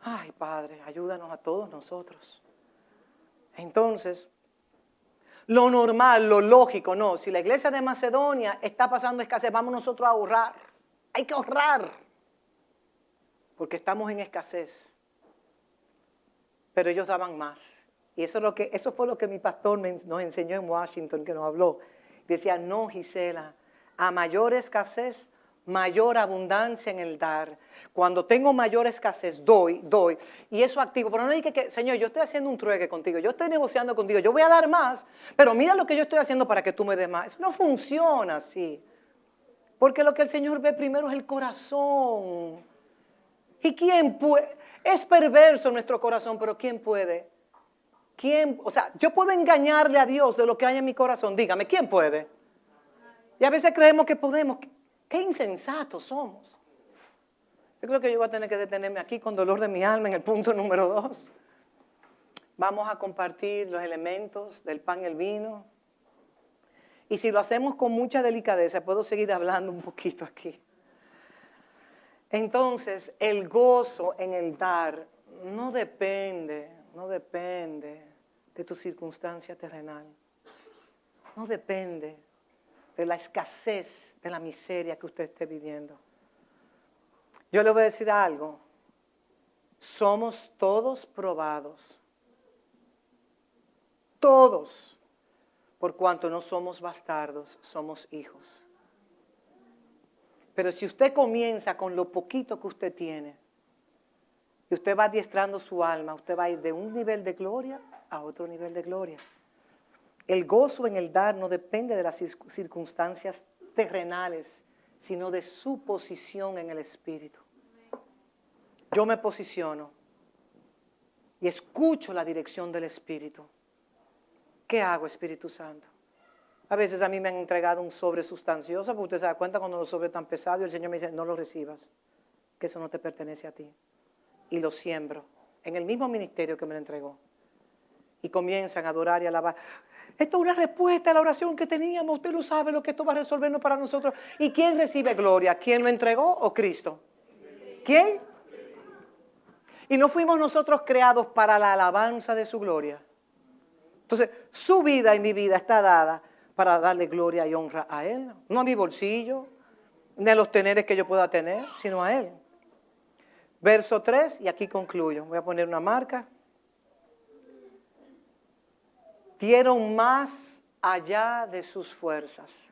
Ay, Padre, ayúdanos a todos nosotros. Entonces, lo normal, lo lógico, no. Si la iglesia de Macedonia está pasando escasez, vamos nosotros a ahorrar. Hay que ahorrar. Porque estamos en escasez. Pero ellos daban más. Y eso fue lo que mi pastor nos enseñó en Washington, que nos habló. Decía, no, Gisela, a mayor escasez, mayor abundancia en el dar. Cuando tengo mayor escasez, doy. Y eso activo. Pero no diga que, Señor, yo estoy haciendo un trueque contigo, yo estoy negociando contigo, yo voy a dar más, pero mira lo que yo estoy haciendo para que tú me des más. Eso no funciona así. Porque lo que el Señor ve primero es el corazón. ¿Y quién puede? Es perverso nuestro corazón, pero ¿quién puede? O sea, yo puedo engañarle a Dios de lo que hay en mi corazón. Dígame, ¿quién puede? Y a veces creemos que podemos. Qué insensatos somos. Yo creo que yo voy a tener que detenerme aquí con dolor de mi alma en el punto número 2. Vamos a compartir los elementos del pan y el vino. Y si lo hacemos con mucha delicadeza, puedo seguir hablando un poquito aquí. Entonces, el gozo en el dar no depende de tu circunstancia terrenal. No depende de la escasez, de la miseria que usted esté viviendo. Yo le voy a decir algo. Somos todos probados todos, por cuanto no somos bastardos, somos hijos. Pero si usted comienza con lo poquito que usted tiene, y usted va adiestrando su alma, usted va a ir de un nivel de gloria a otro nivel de gloria. El gozo en el dar no depende de las circunstancias terrenales, sino de su posición en el Espíritu. Yo me posiciono y escucho la dirección del Espíritu. ¿Qué hago, Espíritu Santo? A veces a mí me han entregado un sobre sustancioso, porque usted se da cuenta cuando los sobres están pesados y el Señor me dice, no lo recibas, que eso no te pertenece a ti. Y lo siembro en el mismo ministerio que me lo entregó. Y comienzan a adorar y a alabar. Esto es una respuesta a la oración que teníamos. Usted lo sabe, lo que esto va a resolvernos para nosotros. ¿Y quién recibe gloria? ¿Quién lo entregó o Cristo? ¿Quién? Y no fuimos nosotros creados para la alabanza de su gloria. Entonces, su vida y mi vida está dada para darle gloria y honra a Él. No a mi bolsillo, ni a los teneres que yo pueda tener, sino a Él. Verso 3, y aquí concluyo. Voy a poner una marca. Dieron más allá de sus fuerzas.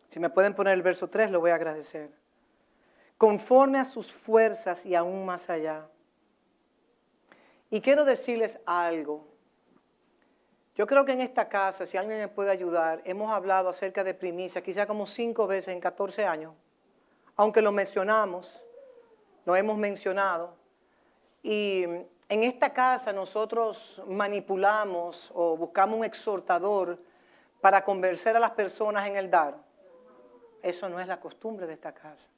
Si me pueden poner el verso 3, lo voy a agradecer. Conforme a sus fuerzas y aún más allá. Y quiero decirles algo. Yo creo que en esta casa, si alguien me puede ayudar, hemos hablado acerca de primicia, quizá como 5 veces en 14 años. Aunque lo mencionamos, lo hemos mencionado. Y en esta casa nosotros manipulamos o buscamos un exhortador para convencer a las personas en el dar. Eso no es la costumbre de esta casa.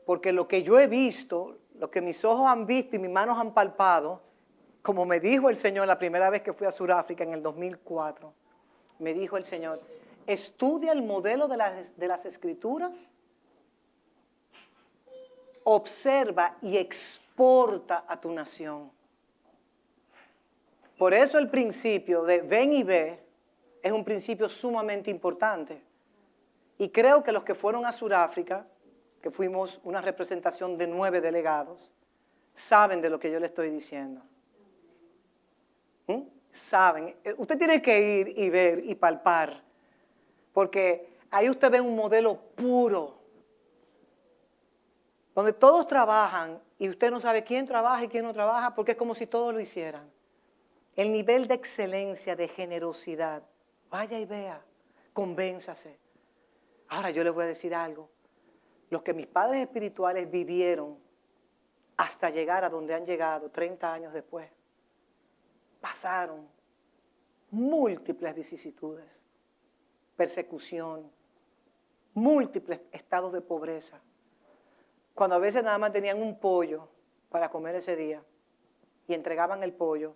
Porque lo que yo he visto, lo que mis ojos han visto y mis manos han palpado, como me dijo el Señor la primera vez que fui a Sudáfrica en el 2004, me dijo el Señor, estudia el modelo de las Escrituras, observa y exporta a tu nación. Por eso el principio de ven y ve es un principio sumamente importante. Y creo que los que fueron a Sudáfrica, que fuimos una representación de 9 delegados, saben de lo que yo le estoy diciendo. Saben. Usted tiene que ir y ver y palpar, porque ahí usted ve un modelo puro, donde todos trabajan y usted no sabe quién trabaja y quién no trabaja, porque es como si todos lo hicieran. El nivel de excelencia, de generosidad, vaya y vea, convénzase. Ahora yo le voy a decir algo. Los que mis padres espirituales vivieron hasta llegar a donde han llegado 30 años después, pasaron múltiples vicisitudes, persecución, múltiples estados de pobreza. Cuando a veces nada más tenían un pollo para comer ese día y entregaban el pollo,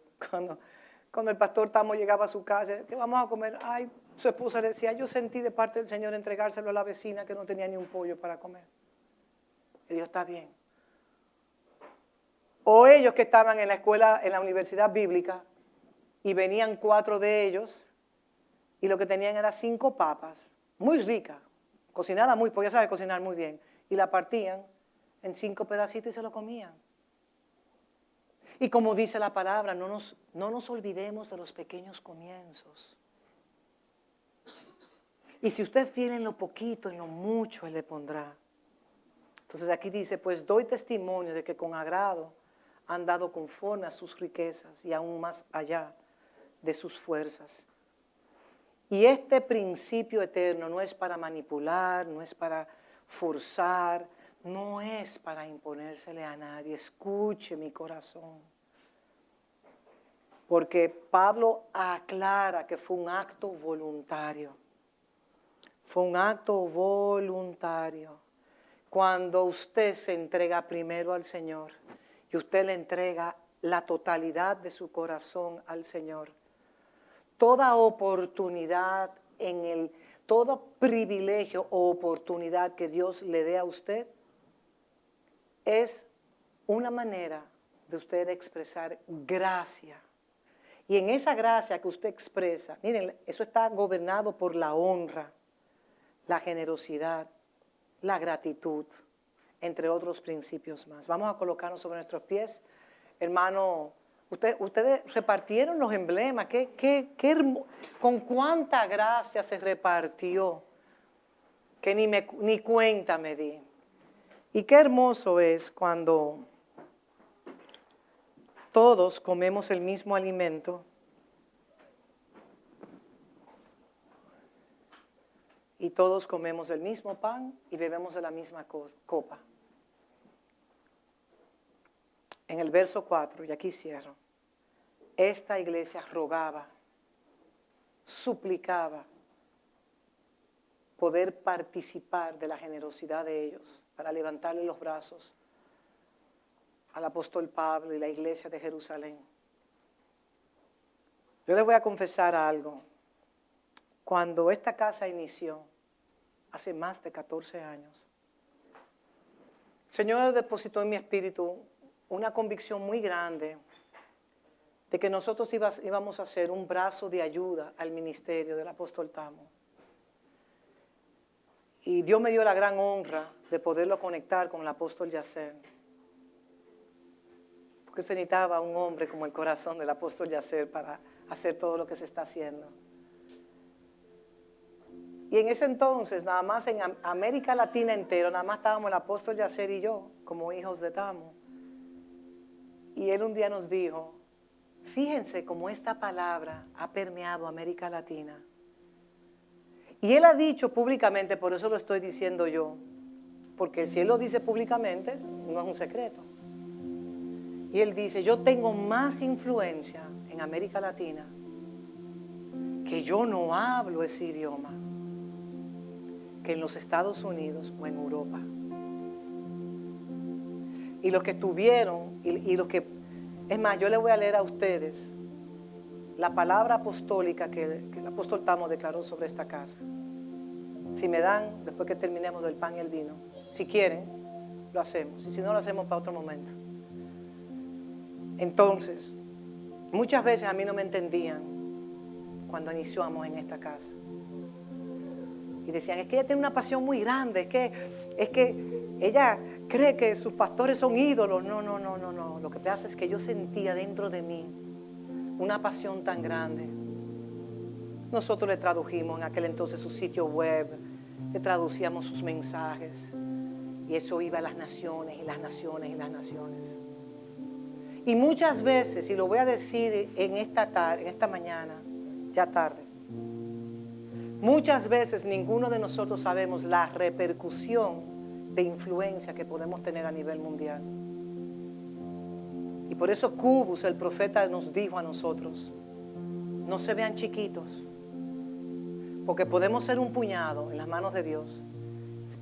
cuando el pastor Tamo llegaba a su casa, ¿qué vamos a comer? Ay, su esposa le decía, yo sentí de parte del Señor entregárselo a la vecina que no tenía ni un pollo para comer. Y dijo, está bien. O ellos que estaban en la escuela, en la universidad bíblica, y venían 4 de ellos, y lo que tenían era 5 papas, muy ricas, cocinada muy, porque ya sabe cocinar muy bien, y la partían en 5 pedacitos y se lo comían. Y como dice la palabra, no nos olvidemos de los pequeños comienzos. Y si usted es fiel en lo poquito, en lo mucho, Él le pondrá. Entonces aquí dice, pues doy testimonio de que con agrado han dado conforme a sus riquezas y aún más allá de sus fuerzas. Y este principio eterno no es para manipular, no es para forzar, no es para imponérsele a nadie. Escuche mi corazón. Porque Pablo aclara que fue un acto voluntario. Fue un acto voluntario. Cuando usted se entrega primero al Señor y usted le entrega la totalidad de su corazón al Señor, toda oportunidad todo privilegio o oportunidad que Dios le dé a usted es una manera de usted expresar gracia. Y en esa gracia que usted expresa, miren, eso está gobernado por la honra, la generosidad, la gratitud, entre otros principios más. Vamos a colocarnos sobre nuestros pies. Hermano Ustedes repartieron los emblemas. Con cuánta gracia se repartió, que ni cuenta me di. Y qué hermoso es cuando todos comemos el mismo alimento y todos comemos el mismo pan y bebemos de la misma copa. En el verso 4, y aquí cierro, esta iglesia rogaba, suplicaba poder participar de la generosidad de ellos para levantarle los brazos al apóstol Pablo y la iglesia de Jerusalén. Yo les voy a confesar algo. Cuando esta casa inició, hace más de 14 años, el Señor depositó en mi espíritu una convicción muy grande de que nosotros íbamos a ser un brazo de ayuda al ministerio del apóstol Tamo. Y Dios me dio la gran honra de poderlo conectar con el apóstol Yacer. Porque se necesitaba un hombre como el corazón del apóstol Yacer para hacer todo lo que se está haciendo. Y en ese entonces, nada más en América Latina entero, nada más estábamos el apóstol Yacer y yo, como hijos de Tamo. Y él un día nos dijo, fíjense cómo esta palabra ha permeado América Latina. Y él ha dicho públicamente, por eso lo estoy diciendo yo, porque si él lo dice públicamente, no es un secreto. Y él dice, yo tengo más influencia en América Latina, que yo no hablo ese idioma, que en los Estados Unidos o en Europa. Y los que tuvieron, y los que, es más, yo les voy a leer a ustedes la palabra apostólica que el apóstol Tamo declaró sobre esta casa. Si me dan, después que terminemos del pan y el vino, si quieren, lo hacemos. Y si no, lo hacemos para otro momento. Entonces, muchas veces a mí no me entendían cuando iniciamos en esta casa. Y decían, es que ella tiene una pasión muy grande, es que ella cree que sus pastores son ídolos. No. Lo que pasa es que yo sentía dentro de mí una pasión tan grande. Nosotros le tradujimos en aquel entonces su sitio web, le traducíamos sus mensajes y eso iba a las naciones y las naciones y las naciones. Y muchas veces, y lo voy a decir en esta mañana, ya tarde, muchas veces ninguno de nosotros sabemos la repercusión de influencia que podemos tener a nivel mundial. Y por eso Cubus, el profeta, nos dijo a nosotros, no se vean chiquitos, porque podemos ser un puñado en las manos de Dios.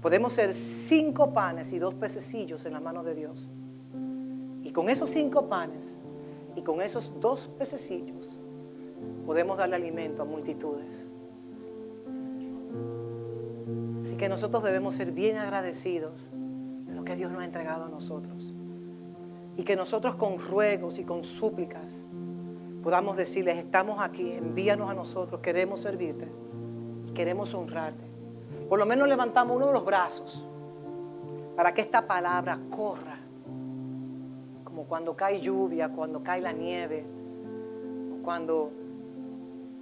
Podemos ser 5 panes y 2 pececillos en las manos de Dios. Y con esos 5 panes y con esos 2 pececillos podemos darle alimento a multitudes. Así que nosotros debemos ser bien agradecidos de lo que Dios nos ha entregado a nosotros. Y que nosotros con ruegos y con súplicas podamos decirles, estamos aquí, envíanos a nosotros, queremos servirte, queremos honrarte. Por lo menos levantamos uno de los brazos para que esta palabra corra, como cuando cae lluvia, cuando cae la nieve, cuando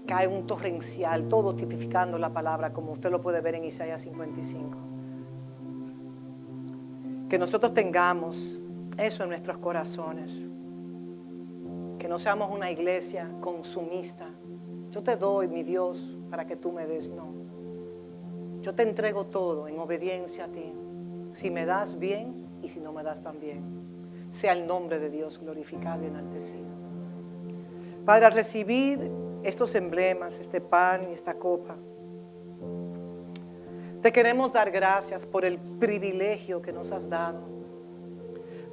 cae un torrencial, todo tipificando la palabra, como usted lo puede ver en Isaías 55. Que nosotros tengamos eso en nuestros corazones. Que no seamos una iglesia consumista. Yo te doy, mi Dios, para que tú me des. No. Yo te entrego todo en obediencia a ti. Si me das bien y si no me das también. Sea el nombre de Dios glorificado y enaltecido. Padre, al recibir estos emblemas, este pan y esta copa, te queremos dar gracias por el privilegio que nos has dado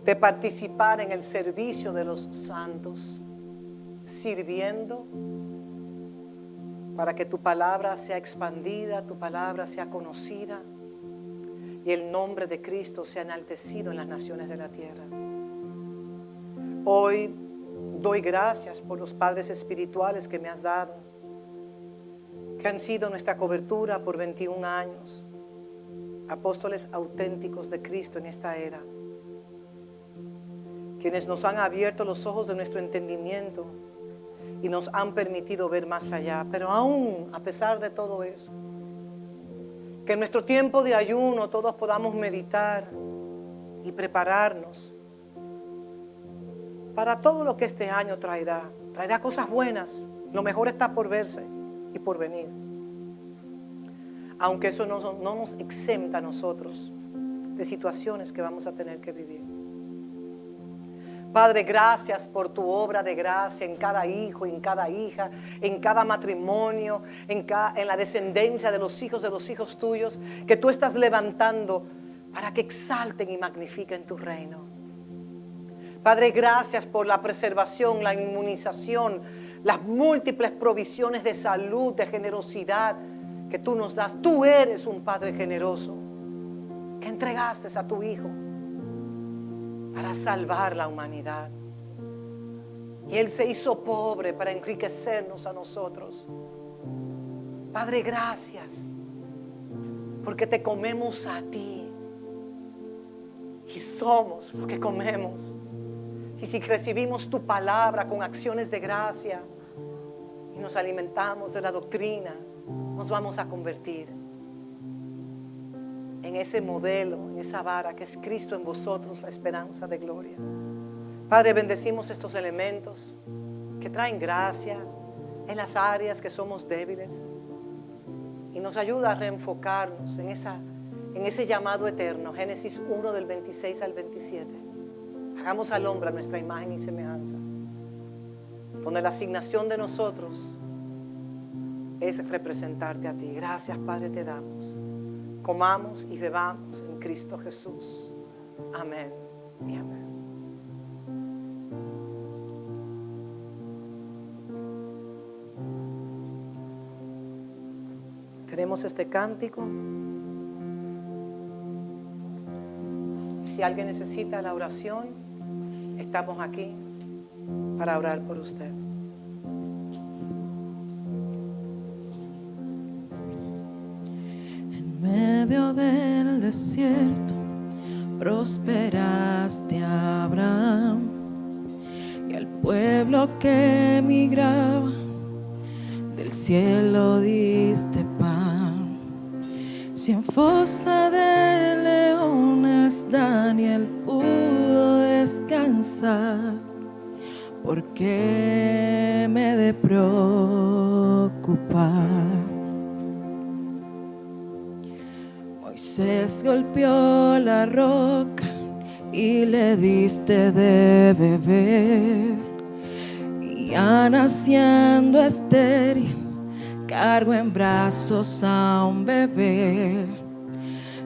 de participar en el servicio de los santos, sirviendo para que tu palabra sea expandida, tu palabra sea conocida y el nombre de Cristo sea enaltecido en las naciones de la tierra. Hoy doy gracias por los padres espirituales que me has dado, que han sido nuestra cobertura por 21 años, apóstoles auténticos de Cristo en esta era. quienes nos han abierto los ojos de nuestro entendimiento y nos han permitido ver más allá. Pero aún, a pesar de todo eso, que en nuestro tiempo de ayuno todos podamos meditar y prepararnos para todo lo que este año traerá. Traerá cosas buenas. Lo mejor está por verse y por venir. Aunque eso no nos exenta a nosotros de situaciones que vamos a tener que vivir. Padre, gracias por tu obra de gracia en cada hijo, en cada hija, en cada matrimonio, en la descendencia de los hijos tuyos, que tú estás levantando para que exalten y magnifiquen tu reino. Padre, gracias por la preservación, la inmunización, las múltiples provisiones de salud, de generosidad que tú nos das. Tú eres un Padre generoso que entregaste a tu Hijo para salvar la humanidad. Y Él se hizo pobre para enriquecernos a nosotros. Padre, gracias, porque te comemos a ti. Y somos lo que comemos. Y si recibimos tu palabra con acciones de gracia y nos alimentamos de la doctrina, nos vamos a convertir en ese modelo, en esa vara que es Cristo en vosotros, la esperanza de gloria. Padre, bendecimos estos elementos que traen gracia en las áreas que somos débiles y nos ayuda a reenfocarnos en ese llamado eterno. Génesis 1 del 26 al 27. Hagamos al hombre a nuestra imagen y semejanza, donde la asignación de nosotros es representarte a ti. Gracias, Padre, te damos. Comamos y bebamos en Cristo Jesús. Amén y amén. Tenemos este cántico. Si alguien necesita la oración, estamos aquí para orar por usted. En medio del desierto prosperaste a Abraham y al pueblo que emigraba del cielo diste pan. Si en fosa de leones Daniel pudo descansar, ¿por qué me he de preocupar? Moisés golpeó la roca y le diste de beber, y Ana siendo estéril cargo en brazos a un bebé.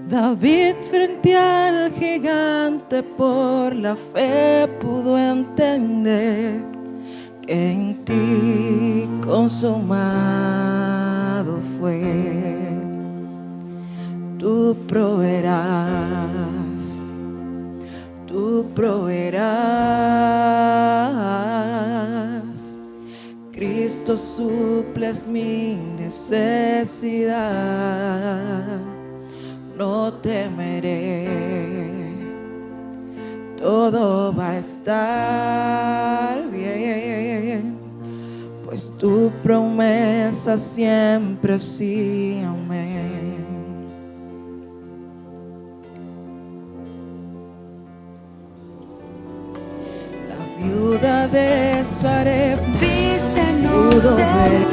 David frente al gigante por la fe pudo entender que en ti consumado fue. Tú proveerás, Cristo suples mi necesidad. No temeré, todo va a estar bien, pues tu promesa siempre sí, amén. La viuda de Sarepta pudo ver